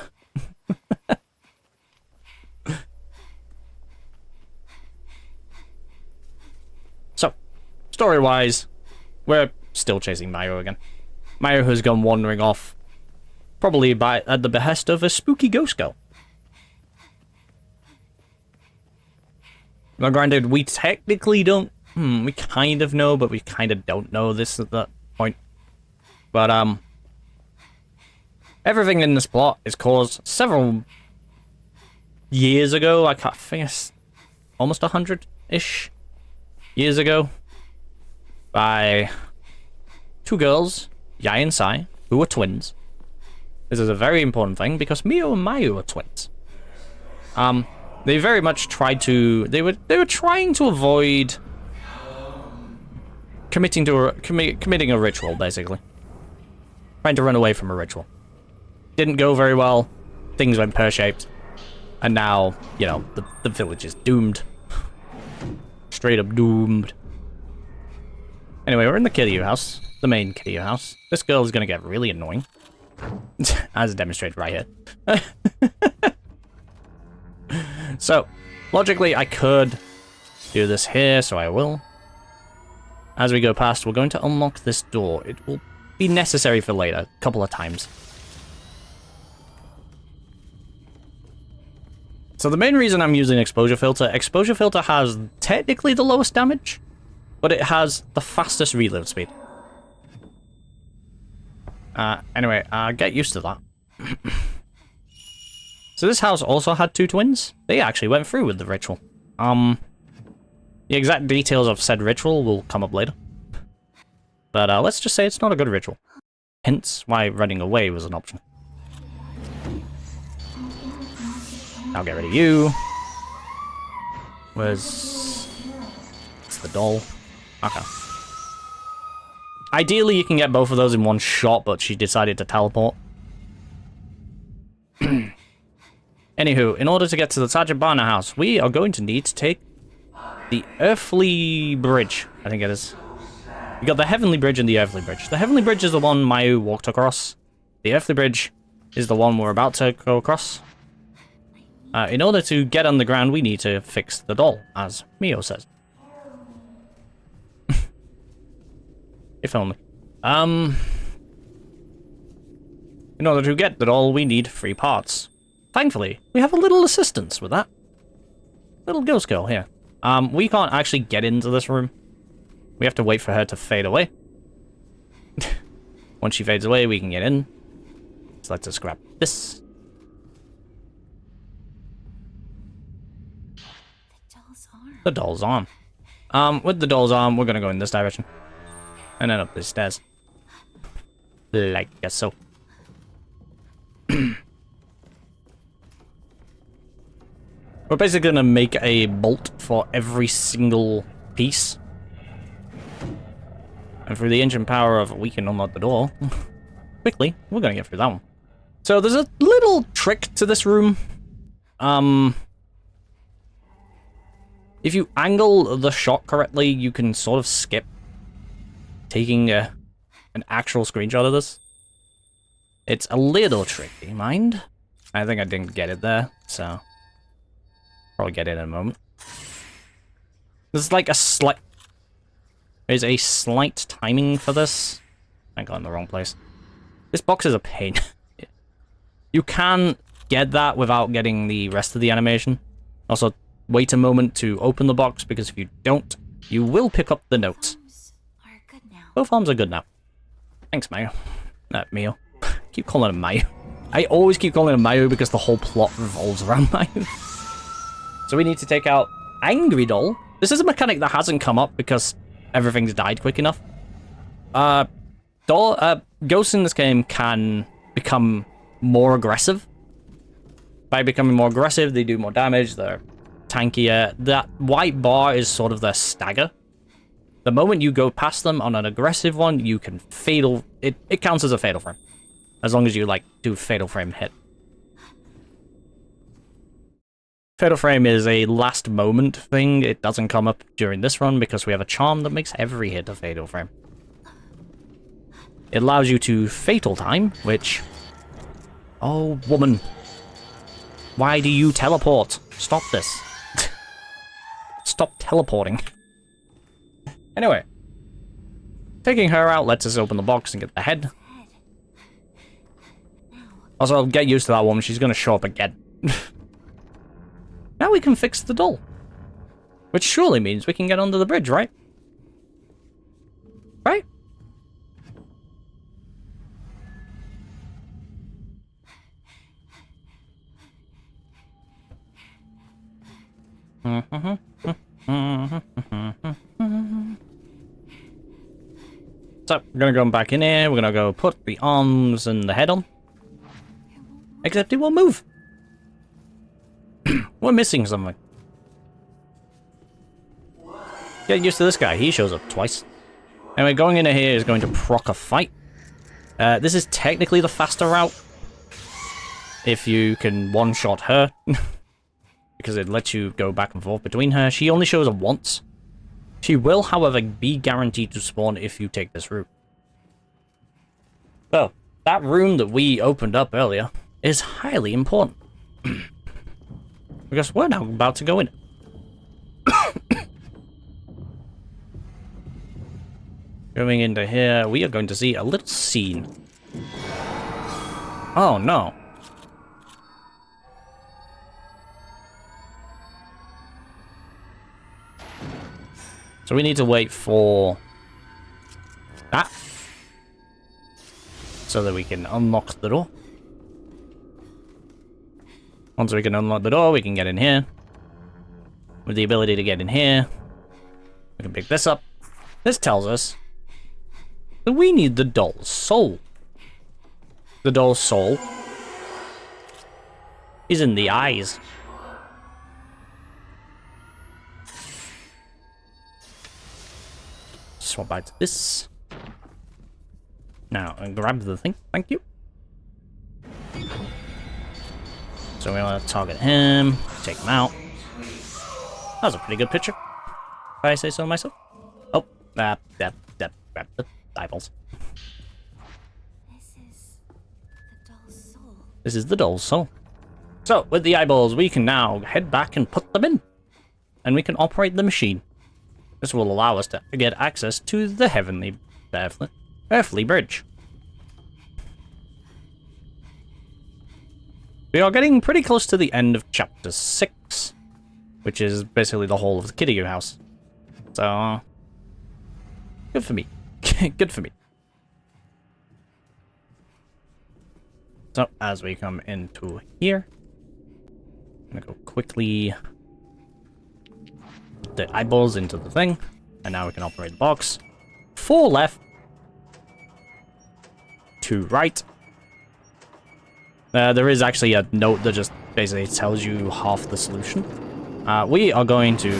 So, story-wise, we're still chasing Mayo again. Mayo has gone wandering off, probably at the behest of a spooky ghost girl. Now, granted, we technically don't... we kind of know, but we kind of don't know this at that point. But, everything in this plot is caused several years ago. I think it's almost 100-ish years ago. By... two girls, Yai and Sai, who were twins. This is a very important thing because Mio and Mayu are twins. They very much tried to. They were trying to avoid committing a ritual, basically. Trying to run away from a ritual. Didn't go very well. Things went pear-shaped, and now you know the village is doomed. Straight up doomed. Anyway, we're in the Kiryu house. The main Kiryu house. This girl is going to get really annoying. As demonstrated right here. So, logically, I could do this here, so I will. As we go past, we're going to unlock this door. It will be necessary for later, a couple of times. So the main reason I'm using Exposure Filter has technically the lowest damage, but it has the fastest reload speed. Anyway, get used to that. So this house also had two twins. They actually went through with the ritual. The exact details of said ritual will come up later. But let's just say it's not a good ritual. Hence why running away was an option. I'll get rid of you. Where's... it's the doll. Okay. Ideally, you can get both of those in one shot, but she decided to teleport. Anywho, in order to get to the Tajabana house, we are going to need to take the Earthly Bridge, I think it is. We got the Heavenly Bridge and the Earthly Bridge. The Heavenly Bridge is the one Mayu walked across. The Earthly Bridge is the one we're about to go across. In order to get underground, we need to fix the doll, as Mio says. If only. In order to get the doll, we need 3 parts. Thankfully, we have a little assistance with that. Little ghost girl here. We can't actually get into this room. We have to wait for her to fade away. Once she fades away, we can get in. So let's just grab this. The doll's arm. The doll's arm. With the doll's arm, we're gonna go in this direction. And then up the stairs. Like so. We're basically gonna make a bolt for every single piece. And through the engine power of we can unlock the door quickly, we're gonna get through that one. So there's a little trick to this room. If you angle the shot correctly, you can sort of skip taking an actual screenshot of this. It's a little tricky, mind. I think I didn't get it there, so probably get it in a moment. There's like a slight timing for this. I got in the wrong place. This box is a pain. You can get that without getting the rest of the animation. Also, wait a moment to open the box, because if you don't, you will pick up the notes. Arms are good now. Both arms are good now. Thanks, Mayo. Mio. Keep calling him Mayo. I always keep calling him Mayo because the whole plot revolves around Mayo. So we need to take out Angry Doll. This is a mechanic that hasn't come up because everything's died quick enough. Ghosts in this game can become more aggressive. By becoming more aggressive, they do more damage, they're tankier. That white bar is sort of their stagger. The moment you go past them on an aggressive one, you can fatal... It counts as a fatal frame. As long as you, like, do fatal frame hit. Fatal frame is a last moment thing. It doesn't come up during this run because we have a charm that makes every hit a fatal frame. It allows you to fatal time, which... Oh, woman. Why do you teleport? Stop this. Stop teleporting. Anyway. Taking her out lets us open the box and get the head. Also, I'll get used to that woman. She's going to show up again. Now we can fix the doll. Which surely means we can get under the bridge, right? Right? So, we're gonna go back in here, we're gonna go put the arms and the head on. Except it won't move. We're missing something. Get used to this guy, he shows up twice. Anyway, going into here is going to proc a fight. This is technically the faster route. If you can one-shot her. Because it lets you go back and forth between her. She only shows up once. She will, however, be guaranteed to spawn if you take this route. So, that room that we opened up earlier is highly important. Because we're now about to go in. Going into here, we are going to see a little scene. Oh no. So we need to wait for that so that we can unlock the door. Once we can unlock the door, we can get in here. With the ability to get in here, we can pick this up. This tells us that we need the doll's soul. The doll's soul is in the eyes. Swap back to this. Now, and grab the thing. Thank you. So we want to target him, take him out. That was a pretty good picture, if I say so myself. Oh, grab the eyeballs. This is the doll's soul. This is the doll's soul. So, with the eyeballs, we can now head back and put them in. And we can operate the machine. This will allow us to get access to the heavenly, earthly bridge. We are getting pretty close to the end of chapter 6, which is basically the whole of the Kitty house. So, good for me. Good for me. So, as we come into here, I'm gonna go quickly put the eyeballs into the thing, and now we can operate the box. 4 left, 2 right. There is actually a note that just basically tells you half the solution. We are going to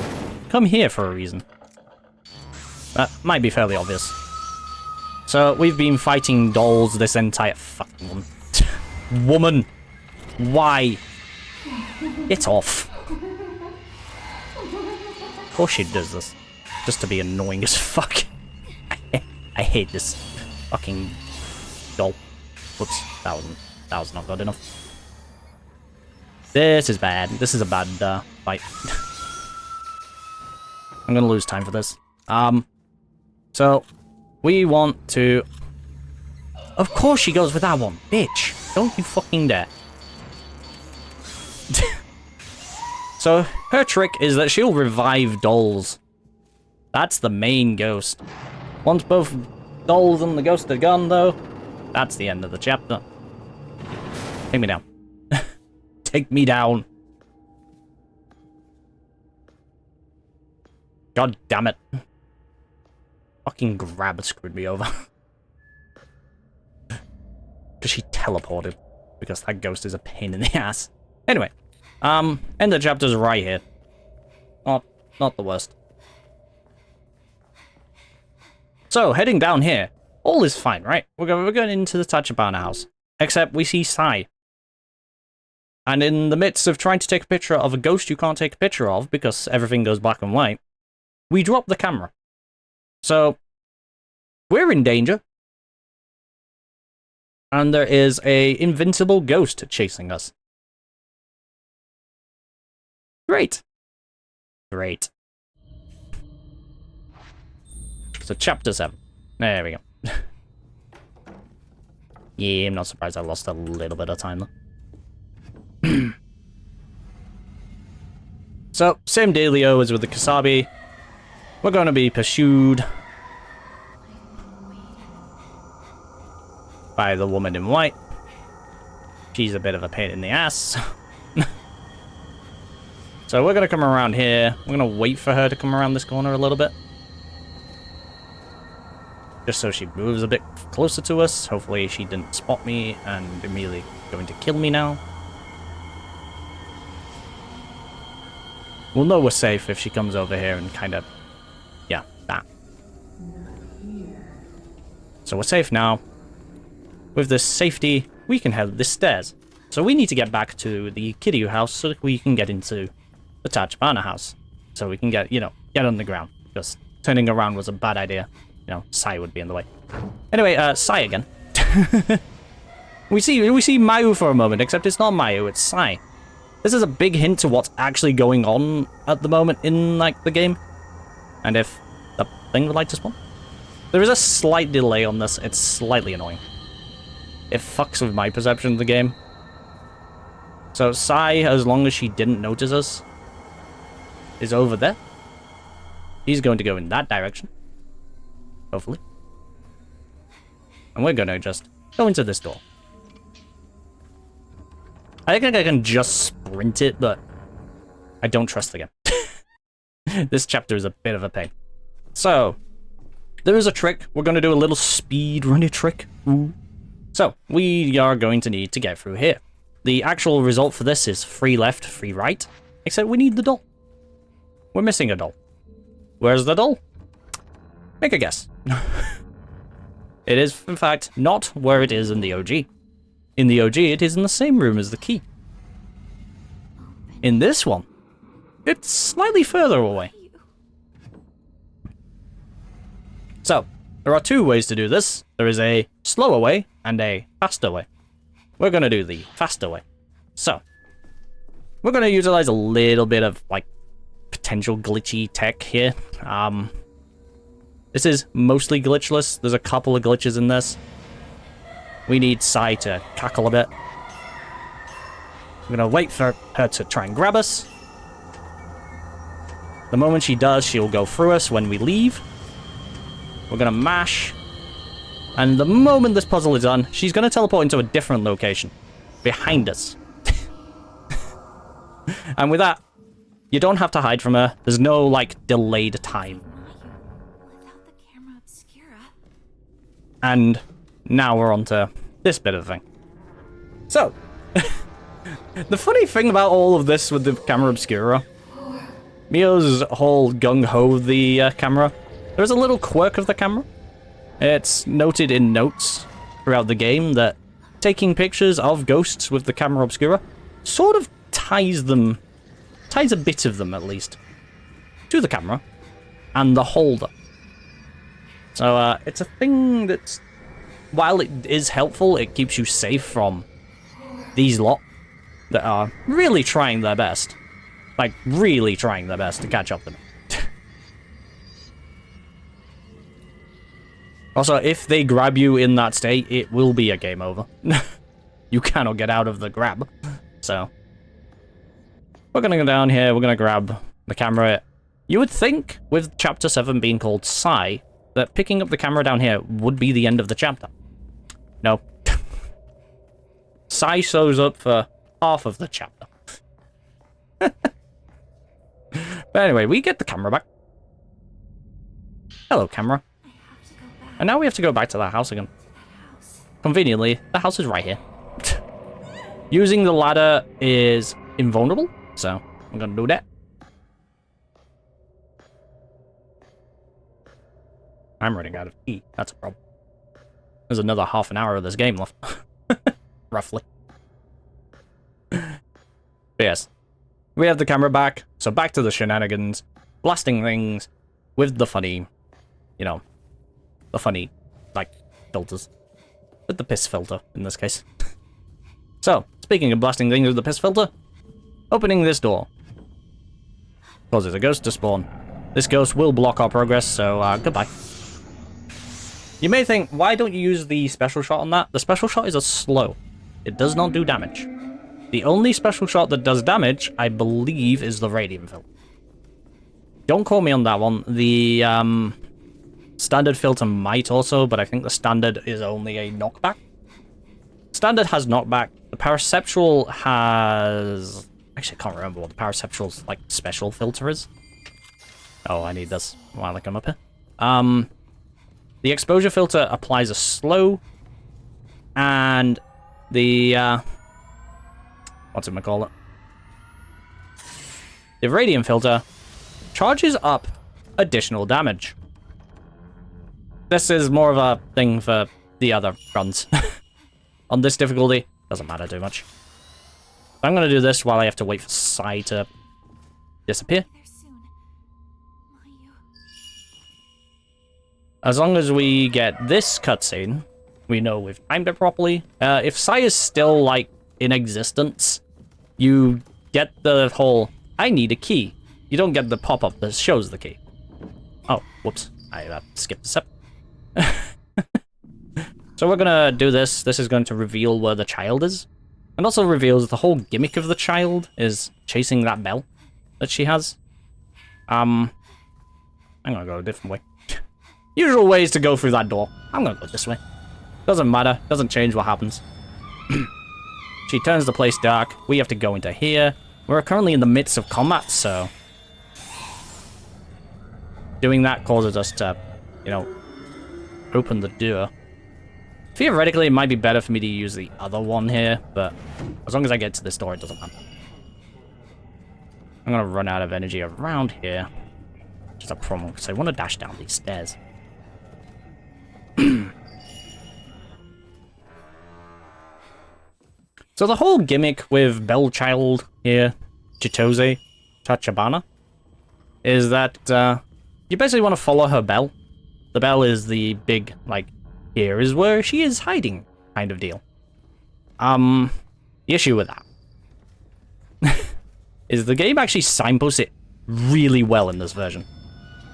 come here for a reason. That might be fairly obvious. So, we've been fighting dolls this entire fucking one. Woman! Why? Get off. Of course she does this. Just to be annoying as fuck. I hate this fucking doll. Whoops, that was not good enough. This is bad. This is a bad fight. I'm gonna lose time for this. So we want to. Of course she goes with that one, bitch. Don't you fucking dare. So her trick is that she'll revive dolls. That's the main ghost. Once both dolls and the ghost are gone, though, that's the end of the chapter. Take me down. Take me down. God damn it. Fucking grab screwed me over. Because she teleported. Because that ghost is a pain in the ass. Anyway. End of the chapter's right here. Not the worst. So, heading down here. All is fine, right? We're going into the Tachibana house. Except we see Sai. And in the midst of trying to take a picture of a ghost you can't take a picture of because everything goes black and white, we drop the camera. So, we're in danger. And there is a invincible ghost chasing us. Great. Great. So, chapter 7. There we go. Yeah, I'm not surprised I lost a little bit of time, though. So, same dealio as with the Kasabi. We're going to be pursued by the woman in white. She's a bit of a pain in the ass. So we're going to come around here. We're going to wait for her to come around this corner a little bit. Just so she moves a bit closer to us. Hopefully she didn't spot me and immediately going to kill me now. We'll know we're safe if she comes over here and kind of... Yeah, that. So we're safe now. With this safety, we can head the stairs. So we need to get back to the Kiryu house so that we can get into the Tachibana house. So we can get, get on the ground. Because turning around was a bad idea. Sai would be in the way. Anyway, Sai again. we see Mayu for a moment, except it's not Mayu, it's Sai. This is a big hint to what's actually going on at the moment in, the game. And if the thing would like to spawn. There is a slight delay on this. It's slightly annoying. It fucks with my perception of the game. So Sai, as long as she didn't notice us, is over there. He's going to go in that direction. Hopefully. And we're going to just go into this door. I think I can just sprint it, but I don't trust the game. This chapter is a bit of a pain. So, there is a trick. We're going to do a little speed running trick. Ooh. So, we are going to need to get through here. The actual result for this is 3 left, 3 right. Except we need the doll. We're missing a doll. Where's the doll? Make a guess. It is, in fact, not where it is in the OG. In the OG, it is in the same room as the key. In this one, it's slightly further away. So, there are 2 ways to do this. There is a slower way and a faster way. We're going to do the faster way. So, we're going to utilize a little bit of, potential glitchy tech here. This is mostly glitchless. There's a couple of glitches in this. We need Sai to cackle a bit. We're going to wait for her to try and grab us. The moment she does, she'll go through us when we leave. We're going to mash. And the moment this puzzle is done, she's going to teleport into a different location. behind us. And with that, you don't have to hide from her. There's no, like, delayed time. Without the camera obscura. And now we're on to this bit of the thing. So, the funny thing about all of this with the camera obscura, Mio's whole gung-ho of the camera, there's a little quirk of the camera. It's noted in notes throughout the game that taking pictures of ghosts with the camera obscura sort of ties a bit of them at least, to the camera and the holder. So it's a thing that's, while it is helpful, it keeps you safe from these lot that are really trying their best. Like, really trying their best to catch up to me. Also, if they grab you in that state, it will be a game over. You cannot get out of the grab. So, we're gonna go down here, we're gonna grab the camera. You would think, with Chapter 7 being called Psy, that picking up the camera down here would be the end of the chapter. No. Psy shows up for half of the chapter. But anyway, we get the camera back. Hello, camera. And now we have to go back to that house again. Conveniently, the house is right here. Using the ladder is invulnerable, so I'm gonna do that. I'm running out of heat. That's a problem. There's another half an hour of this game left. Roughly. But yes. We have the camera back, so back to the shenanigans. Blasting things with the funny, you know, the funny, like, filters. With the piss filter, in this case. So, speaking of blasting things with the piss filter, opening this door causes a ghost to spawn. This ghost will block our progress, so goodbye. You may think, why don't you use the special shot on that? The special shot is a slow. It does not do damage. The only special shot that does damage, I believe, is the radium filter. Don't quote me on that one. The standard filter might also, but I think the standard is only a knockback. Standard has knockback. The paraceptual has... Actually, I can't remember what the paraceptual's, like, special filter is. Oh, I need this while I come up here. The exposure filter applies a slow, and the, what's it call it? The radium filter charges up additional damage. This is more of a thing for the other runs. On this difficulty, doesn't matter too much. I'm gonna do this while I have to wait for Psy to disappear. As long as we get this cutscene, we know we've timed it properly. If Psy is still, like, in existence, you get the whole, I need a key. You don't get the pop-up that shows the key. Oh, whoops. I skipped a step. So we're gonna do this. This is going to reveal where the child is. And also reveals the whole gimmick of the child is chasing that bell that she has. I'm gonna go a different way. Usual ways to go through that door. I'm gonna go this way. Doesn't matter. Doesn't change what happens. She turns the place dark. We have to go into here. We're currently in the midst of combat, so... doing that causes us to, you know, open the door. Theoretically, it might be better for me to use the other one here, but as long as I get to this door, it doesn't matter. I'm gonna run out of energy around here. Just a problem, because I want to dash down these stairs. So the whole gimmick with Bellchild here, Chitose Tachibana, is that you basically want to follow her bell. The bell is the big, like, here is where she is hiding kind of deal. The issue with that is the game actually signposts it really well in this version.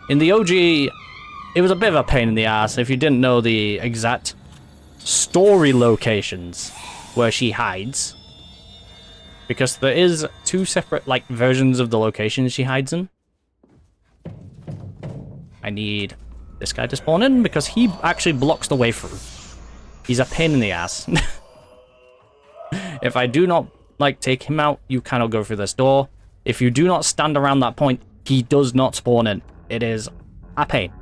In the OG, it was a bit of a pain in the ass if you didn't know the exact story locations where she hides. Because there is two separate, like, versions of the locations she hides in. I need this guy to spawn in because he actually blocks the way through. He's a pain in the ass. If I do not, like, take him out, you cannot go through this door. If you do not stand around that point, he does not spawn in. It is a pain.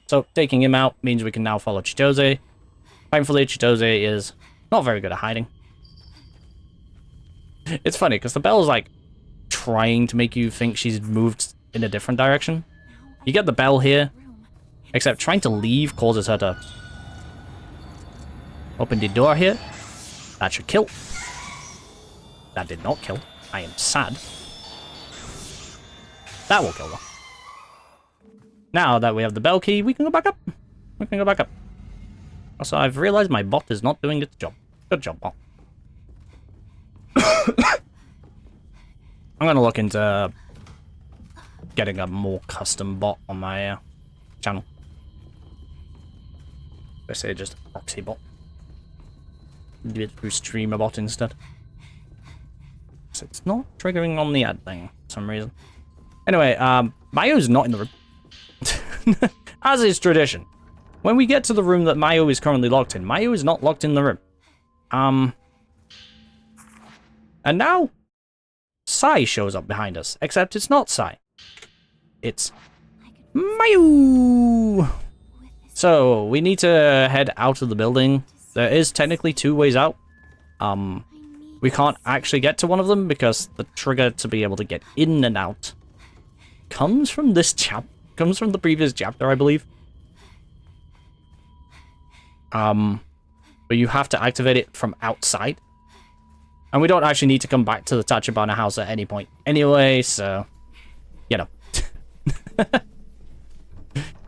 So, taking him out means we can now follow Chitose. Thankfully, Chitose is not very good at hiding. It's funny, because the bell's, like, trying to make you think she's moved in a different direction. You get the bell here, except trying to leave causes her to open the door here. That should kill. That did not kill. I am sad. That will kill her. Now that we have the bell key, we can go back up. We can go back up. Also, I've realized my bot is not doing its job. Good job, bot. I'm going to look into getting a more custom bot on my channel. Let's say just a proxy bot. Do it through streamer bot instead. So it's not triggering on the ad thing for some reason. Anyway, Mayo's not in the room. As is tradition. When we get to the room that Mayo is currently locked in, Mayo is not locked in the room. And now, Sai shows up behind us. Except it's not Sai. It's Mayo! So, we need to head out of the building. There is technically 2 ways out. We can't actually get to one of them because the trigger to be able to get in and out comes from this comes from the previous chapter, I believe. But you have to activate it from outside. And we don't actually need to come back to the Tachibana house at any point anyway, so you know.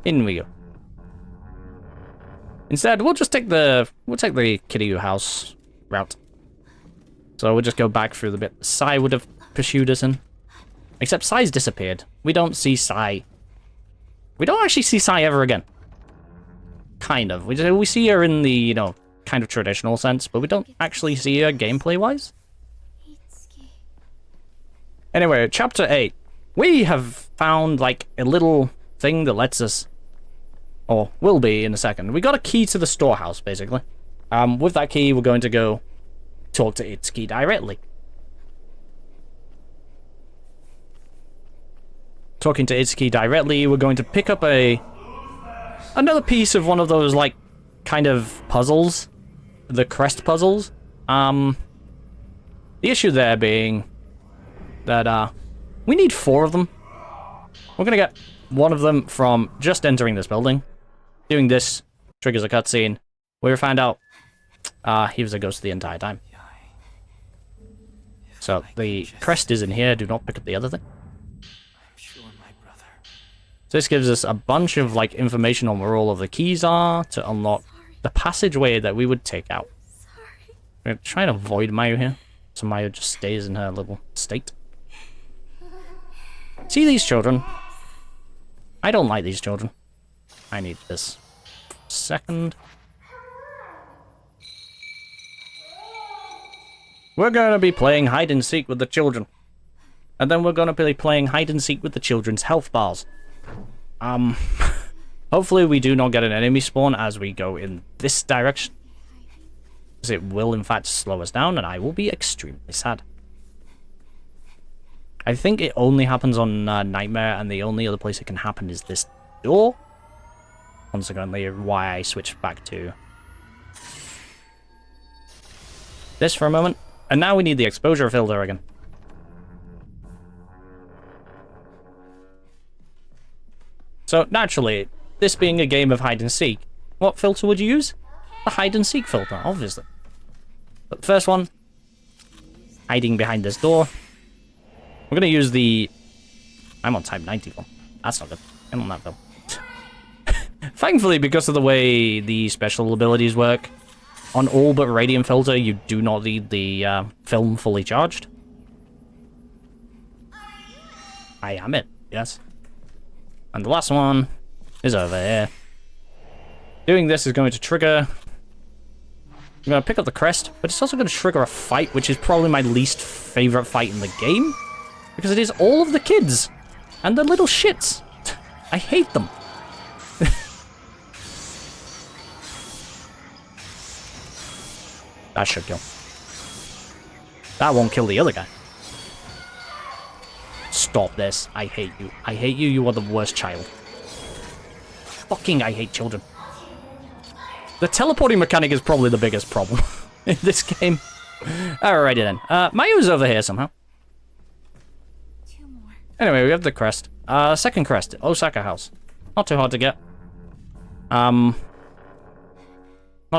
In we go. Instead, we'll just take the Kiryu house route. So we'll just go back through the bit Sai would have pursued us in. Except Sai's disappeared. We don't see Sai. We don't actually see Sai ever again. Kind of. We see her in the, you know, kind of traditional sense, but we don't actually see her gameplay-wise. Anyway, chapter 8. We have found, like, a little thing that lets us... Or will be in a second. We got a key to the storehouse, basically. With that key, we're going to go talk to Itsuki directly. Talking to Itsuki directly, we're going to pick up another piece of one of those, like, kind of puzzles. The crest puzzles. The issue there being that, we need 4 of them. We're gonna get one of them from just entering this building. Doing this triggers a cutscene where we find out he was a ghost the entire time. So the crest is in here. Do not pick up the other thing. So this gives us a bunch of like information on where all of the keys are to unlock the passageway that we would take out. We're gonna try and avoid Mayu here, so Mayu just stays in her little state. See these children? I don't like these children. I need this. Second. We're gonna be playing hide and seek with the children. And then we're gonna be playing hide and seek with the children's health bars. Hopefully we do not get an enemy spawn as we go in this direction. Because it will in fact slow us down and I will be extremely sad. I think it only happens on Nightmare and the only other place it can happen is this door. Consequently, why I switched back to this for a moment. And now we need the exposure filter again. So, naturally, this being a game of hide and seek, what filter would you use? The hide and seek filter, obviously. But the first one, hiding behind this door. We're going to use the... I'm on type 91. That's not good. I'm on that film. Thankfully, because of the way the special abilities work, on all but Radiant Filter, you do not need the film fully charged. I am it, yes. And the last one is over here. Doing this is going to trigger... I'm going to pick up the crest, but it's also going to trigger a fight, which is probably my least favorite fight in the game. Because it is all of the kids. And the little shits. I hate them. That should kill. That won't kill the other guy. Stop this. I hate you. I hate you. You are the worst child. Fucking I hate children. The teleporting mechanic is probably the biggest problem in this game. Alrighty then. Mayu's over here somehow. Two more. Anyway, we have the crest. Second crest. Osaka House. Not too hard to get. Not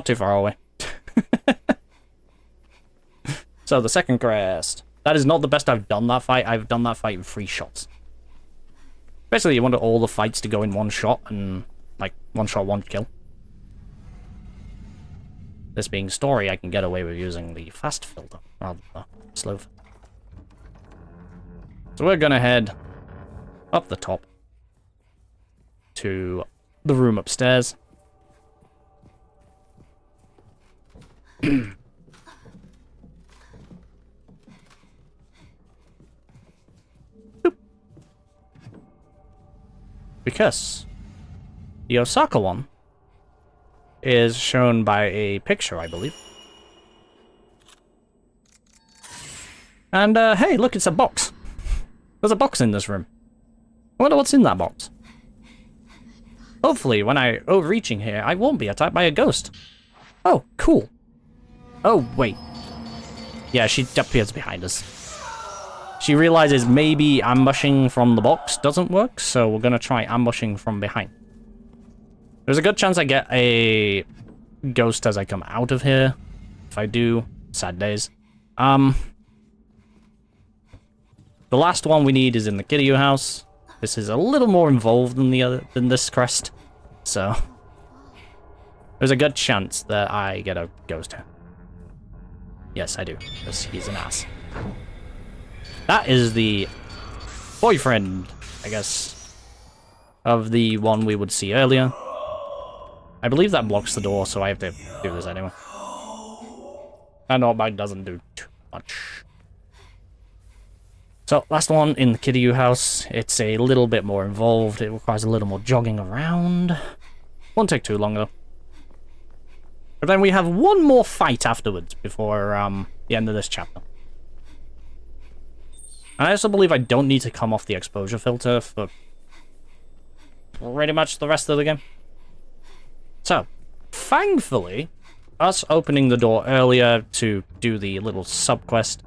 too far away. So, the second crest. That is not the best I've done that fight. I've done that fight in 3 shots. Basically, you want all the fights to go in 1 shot, and, like, 1 shot, 1 kill. This being story, I can get away with using the fast filter, rather than the slow filter. So we're gonna head up the top to the room upstairs. Because the Osaka one is shown by a picture, I believe. And, hey, look, it's a box. There's a box in this room. I wonder what's in that box. Hopefully, when I overreaching here, I won't be attacked by a ghost. Oh, cool. Oh, wait. Yeah, she appears behind us. She realizes maybe ambushing from the box doesn't work, so we're gonna try ambushing from behind. There's a good chance I get a ghost as I come out of here. If I do, sad days. The last one we need is in the Kiryu house. This is a little more involved than this crest, so there's a good chance that I get a ghost here. Yes, I do, because he's an ass. That is the boyfriend, I guess, of the one we would see earlier. I believe that blocks the door, so I have to do this anyway. And knockback doesn't do too much. So, last one in the Kiryu house. It's a little bit more involved. It requires a little more jogging around. Won't take too long, though. But then we have one more fight afterwards before the end of this chapter. And I also believe I don't need to come off the exposure filter for pretty much the rest of the game. So, thankfully, us opening the door earlier to do the little sub-quest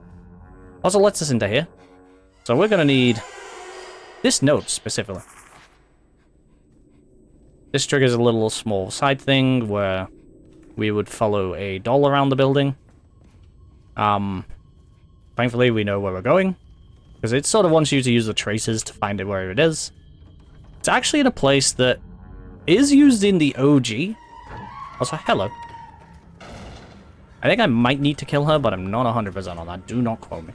also lets us into here. So we're gonna need this note specifically. This triggers a little small side thing where we would follow a doll around the building. Thankfully, we know where we're going, because it sort of wants you to use the traces to find it where it is. It's actually in a place that is used in the OG. Also, hello. I think I might need to kill her, but I'm not 100% on that. Do not quote me.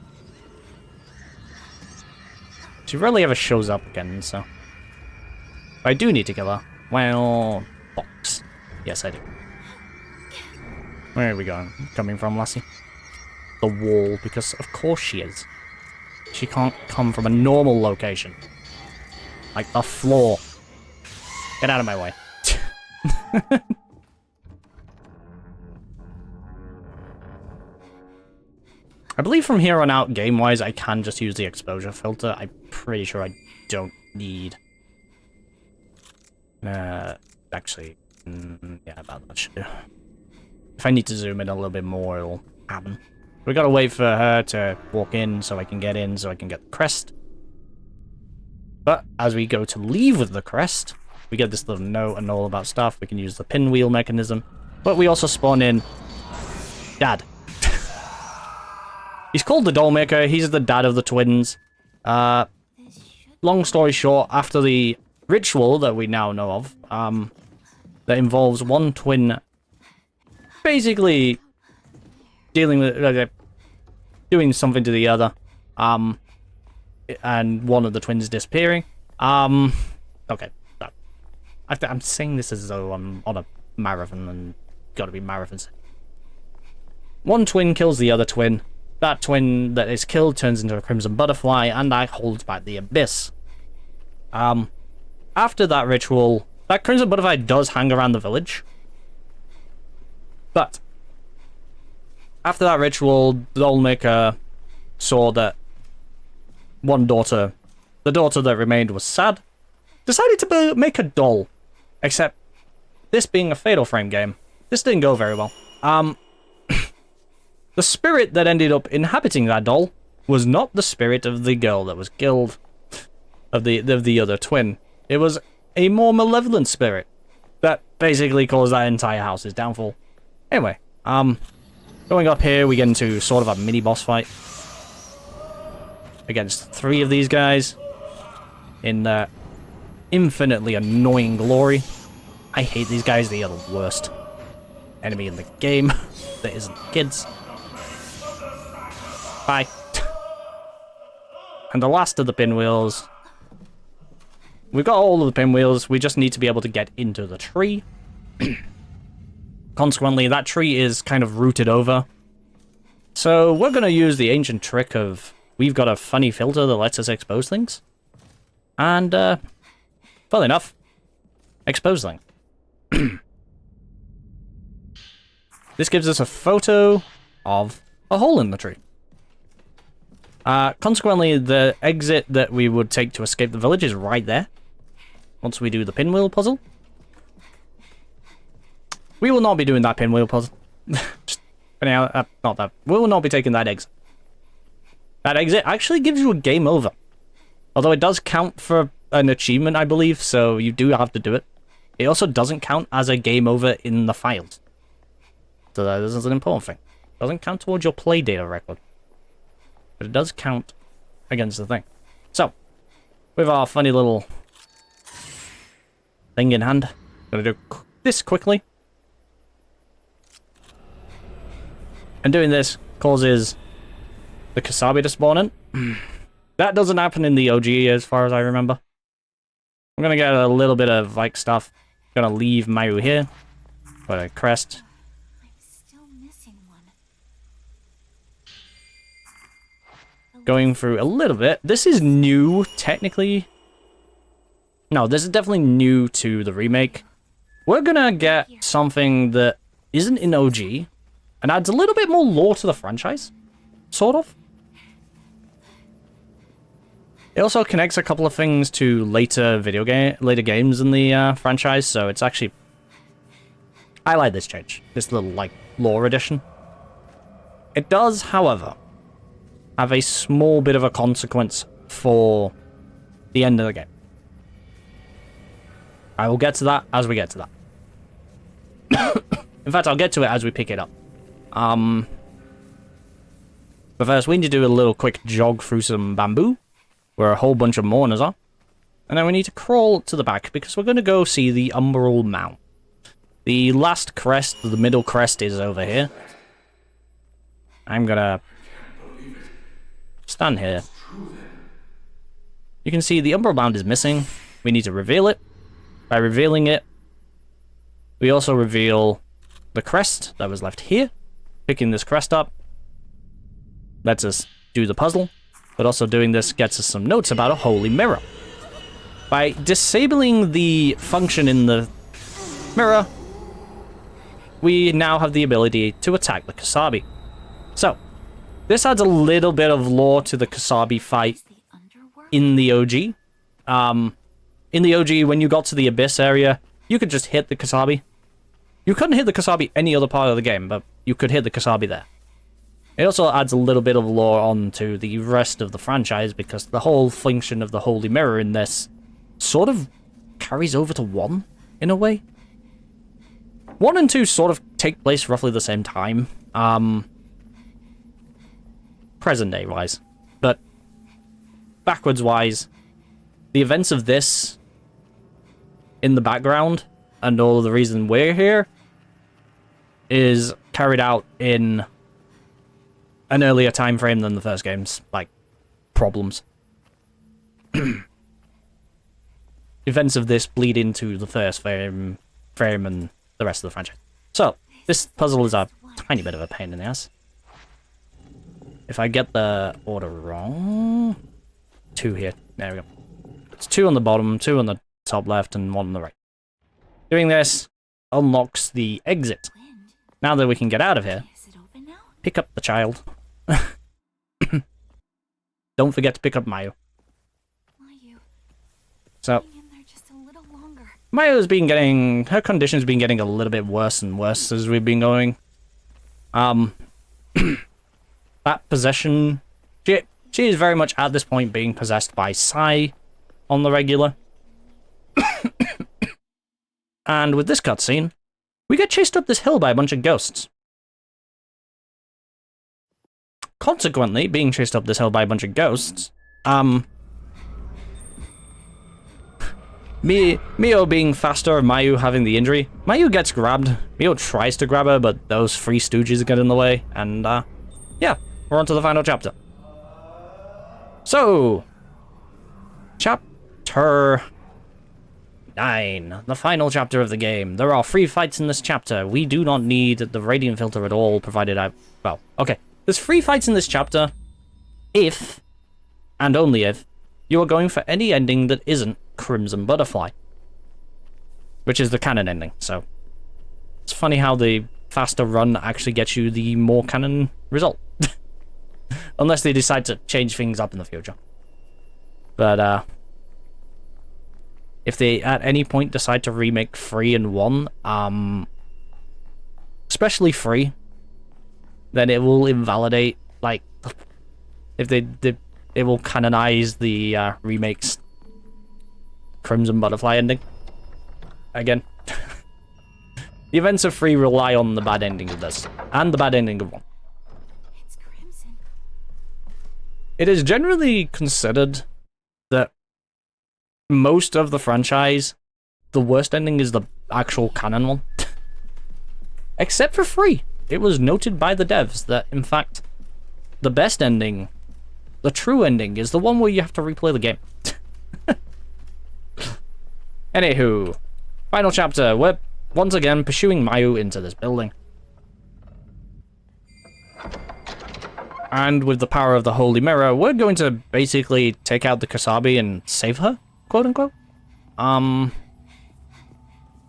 She rarely ever shows up again, so... If I do need to kill her, well... box. Yes, I do. Where are we going? Coming from, lassie? The wall, because of course she is. She can't come from a normal location. Like the floor. Get out of my way. I believe from here on out, game-wise, I can just use the exposure filter. I'm pretty sure I don't need... actually, yeah, about that should do. If I need to zoom in a little bit more, it'll happen. We gotta wait for her to walk in so I can get in, so I can get the crest. But as we go to leave with the crest, we get this little note and all about stuff. We can use the pinwheel mechanism. But we also spawn in Dad. He's called the doll maker. He's the dad of the twins. Long story short, after the ritual that we now know of, that involves one twin basically dealing with, doing something to the other, and one of the twins disappearing. Okay, no. I'm saying this as though I'm on a marathon and gotta be marathons. One twin kills the other twin. That twin that is killed turns into a crimson butterfly, and that holds back the abyss. After that ritual, that crimson butterfly does hang around the village. But after that ritual, the dollmaker saw that one daughter, the daughter that remained was sad, decided to make a doll. Except, this being a Fatal Frame game, this didn't go very well. The spirit that ended up inhabiting that doll was not the spirit of the girl that was killed, of the other twin. It was a more malevolent spirit that basically caused that entire house's downfall. Anyway, going up here, we get into sort of a mini boss fight against 3 of these guys in infinitely annoying glory. I hate these guys. They are the worst enemy in the game that isn't kids. Bye. And the last of the pinwheels. We've got all of the pinwheels. We just need to be able to get into the tree. Consequently, that tree is kind of rooted over. So we're going to use the ancient trick of we've got a funny filter that lets us expose things. And, funnily enough, expose things. This gives us a photo of a hole in the tree. Consequently, the exit that we would take to escape the village is right there. Once we do the pinwheel puzzle. We will not be doing that pinwheel puzzle. Just, anyhow, not that. We will not be taking that exit. That exit actually gives you a game over. Although it does count for an achievement, I believe, so you do have to do it. It also doesn't count as a game over in the files. So that is an important thing. It doesn't count towards your play data record. But it does count against the thing. So, with our funny little thing in hand, I'm gonna do this quickly. And doing this causes the Kasabi to spawn in. That doesn't happen in the OG as far as I remember. I'm gonna get a little bit of like stuff. Gonna leave Mayu here. Put a crest. I'm still missing one. Going through a little bit. This is new, technically. No, this is definitely new to the remake. We're gonna get something that isn't in OG and adds a little bit more lore to the franchise. Sort of. It also connects a couple of things to later games in the franchise, so it's actually... I like this change. This little, like, lore addition. It does, however, have a small bit of a consequence for the end of the game. I will get to that as we get to that. In fact, I'll get to it as we pick it up. But first, we need to do a little quick jog through some bamboo, where a whole bunch of mourners are. And then we need to crawl to the back, because we're going to go see the Umbral Mount. The last crest, the middle crest, is over here. I'm gonna stand here. You can see the Umbral Mount is missing. We need to reveal it. By revealing it, we also reveal the crest that was left here. Picking this crest up lets us do the puzzle, but also doing this gets us some notes about a holy mirror. By disabling the function in the mirror, we now have the ability to attack the Kasabi. So, this adds a little bit of lore to the Kasabi fight in the OG. In the OG, when you got to the Abyss area, you could just hit the Kasabi. You couldn't hit the Kasabi any other part of the game, but you could hit the Kasabi there. It also adds a little bit of lore onto the rest of the franchise, because the whole function of the Holy Mirror in this sort of carries over to 1, in a way. 1 and 2 sort of take place roughly the same time. Present day wise. But backwards wise, the events of this in the background, and all of the reason we're here, is carried out in an earlier time frame than the first game's, like, problems. Events of this bleed into the first frame and the rest of the franchise. So, this puzzle is a tiny bit of a pain in the ass. If I get the order wrong... 2 here. There we go. It's 2 on the bottom, 2 on the top left, and 1 on the right. Doing this unlocks the exit. Now that we can get out of here, pick up the child. Don't forget to pick up Mayu. Mayu, So, hang in there just a little longer. Mayu's been getting... Her condition's been getting a little bit worse and worse as we've been going. That possession... She is very much at this point being possessed by Sai on the regular. And with this cutscene, we get chased up this hill by a bunch of ghosts. Consequently, being chased up this hill by a bunch of ghosts, Mio being faster, Mayu having the injury, Mayu gets grabbed. Mio tries to grab her, but those three stooges get in the way, and yeah, we're on to the final chapter. So, chapter 9, the final chapter of the game. There are 3 fights in this chapter. We do not need the radiant filter at all, provided well, okay. There's 3 fights in this chapter if, and only if, you are going for any ending that isn't Crimson Butterfly. Which is the canon ending, so... It's funny how the faster run actually gets you the more canon result. Unless they decide to change things up in the future. But, if they at any point decide to remake 3 and 1, especially 3, then it will invalidate, like, if it will canonize the remake's Crimson Butterfly ending. Again. The events of 3 rely on the bad ending of this, and the bad ending of 1. It's Crimson. It is generally considered that most of the franchise, the worst ending is the actual canon one. Except for 3. It was noted by the devs that, in fact, the best ending, the true ending, is the one where you have to replay the game. Anywho, final chapter. We're once again pursuing Mayu into this building. And with the power of the Holy Mirror, we're going to basically take out the Kasabi and save her, quote-unquote.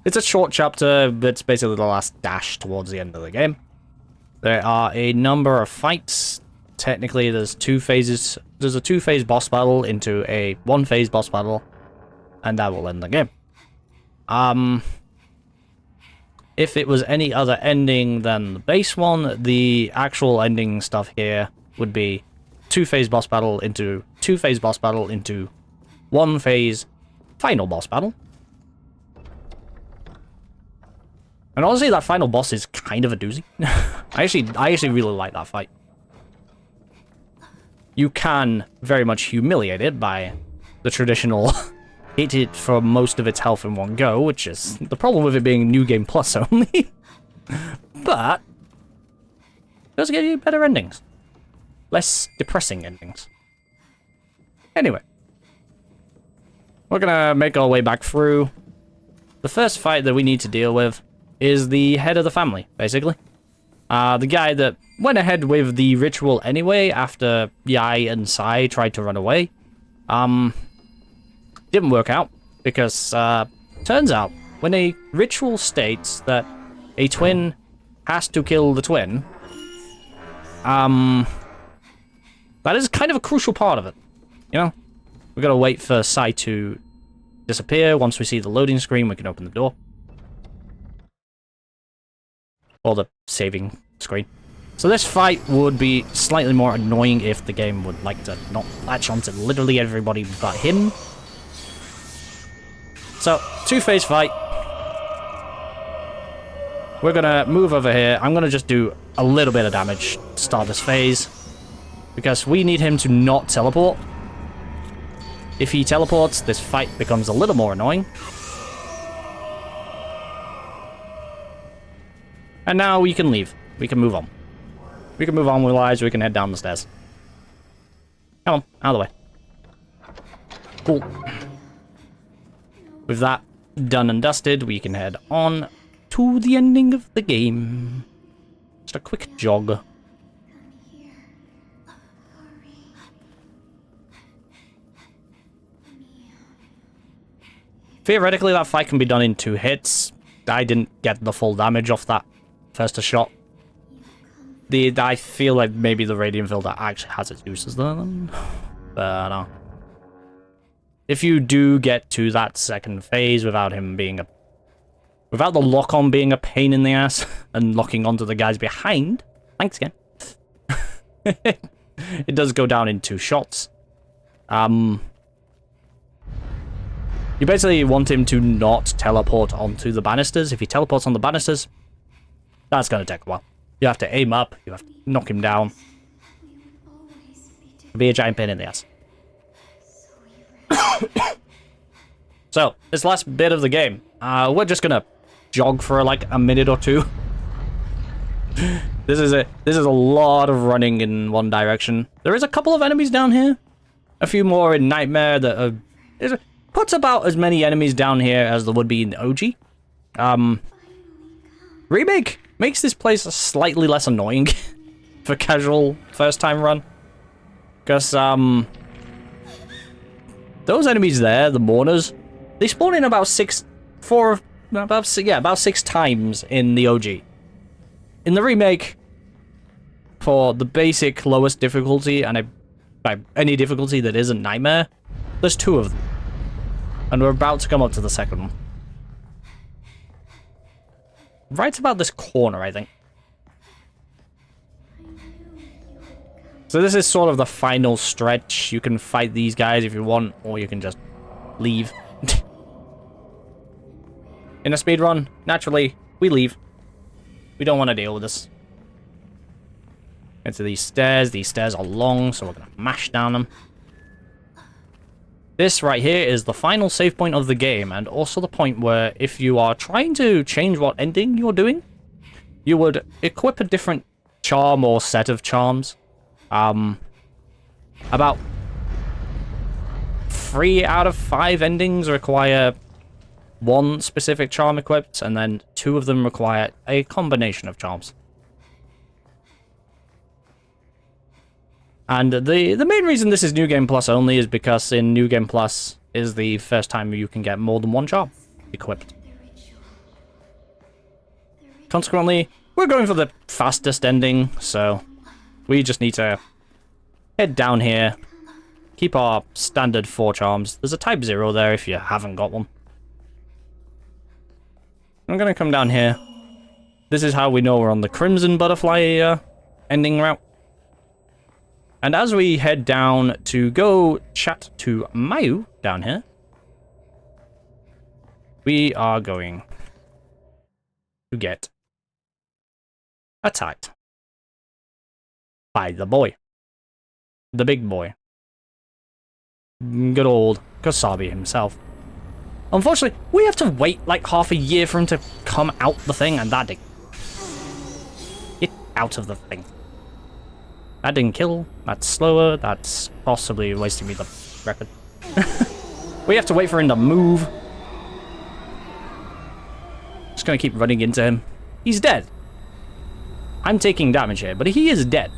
It's a short chapter, but it's basically the last dash towards the end of the game. There are a number of fights. Technically, there's 2 phases. There's a 2-phase boss battle into a 1-phase boss battle, and that will end the game. If it was any other ending than the base one, the actual ending stuff here would be 2-phase boss battle into 2-phase boss battle into 1-phase final boss battle. And honestly, that final boss is kind of a doozy. I actually really like that fight. You can very much humiliate it by the traditional hit it for most of its health in one go, which is the problem with it being New Game Plus only. But it does get you better endings. Less depressing endings. Anyway. We're gonna make our way back through. The first fight that we need to deal with is the head of the family, basically. The guy that went ahead with the ritual anyway after Yai and Sai tried to run away. Didn't work out, because turns out when a ritual states that a twin has to kill the twin, that is kind of a crucial part of it, you know? We gotta wait for Sai to disappear. Once we see the loading screen, we can open the door. Or the saving screen. So this fight would be slightly more annoying if the game would like to not latch onto literally everybody but him. So, 2-phase fight. We're gonna move over here. I'm gonna just do a little bit of damage to start this phase, because we need him to not teleport. If he teleports, this fight becomes a little more annoying. And now we can leave. We can move on. We can move on with lives. We can head down the stairs. Come on, out of the way. Cool. With that done and dusted, we can head on to the ending of the game. Just a quick jog. Come here. Hurry. Theoretically, that fight can be done in 2 hits. I didn't get the full damage off that first shot. You come I feel like maybe the radiant filter actually has its uses then. But if you do get to that second phase without him being without the lock-on being a pain in the ass and locking onto the guys behind, thanks again. It does go down in 2 shots. You basically want him to not teleport onto the banisters. If he teleports on the banisters, that's going to take a while. You have to aim up, you have to knock him down. It'll be a giant pain in the ass. So, this last bit of the game, we're just going to jog for like a minute or 2. This is a lot of running in one direction. There is a couple of enemies down here. A few more in Nightmare that are... puts about as many enemies down here as there would be in the OG. Remake makes this place slightly less annoying for casual first-time run. Because, those enemies there, the Mourners, they spawn in about 6 times in the OG. In the remake, for the basic lowest difficulty, and by any difficulty that isn't Nightmare, there's 2 of them. And we're about to come up to the second one. Right about this corner, I think. So this is sort of the final stretch. You can fight these guys if you want, or you can just leave. In a speedrun, naturally, we leave. We don't want to deal with this. Into these stairs. These stairs are long, so we're going to mash down them. This right here is the final save point of the game, and also the point where if you are trying to change what ending you're doing, you would equip a different charm or set of charms. About 3 out of 5 endings require 1 specific charm equipped, and then 2 of them require a combination of charms. And the main reason this is New Game Plus only is because in New Game Plus is the first time you can get more than 1 charm equipped. Consequently, we're going for the fastest ending, so we just need to head down here, keep our standard 4 charms. There's a type 0 there if you haven't got one. I'm gonna come down here. This is how we know we're on the Crimson Butterfly ending route. And as we head down to go chat to Mayu down here, we are going to get attacked by the boy. The big boy. Good old Kosabi himself. Unfortunately, we have to wait like half a year for him to come out the thing, and that didn't... Get out of the thing. That didn't kill. That's slower. That's possibly wasting me the record. We have to wait for him to move. Just gonna keep running into him. He's dead. I'm taking damage here, but he is dead.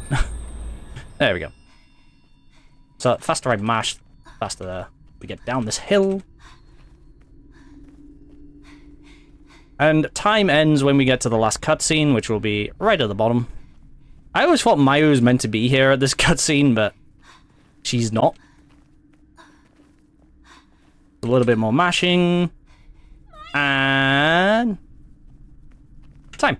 There we go. So, faster I mash, faster we get down this hill. And time ends when we get to the last cutscene, which will be right at the bottom. I always thought Mayu was meant to be here at this cutscene, but she's not. A little bit more mashing. And... time.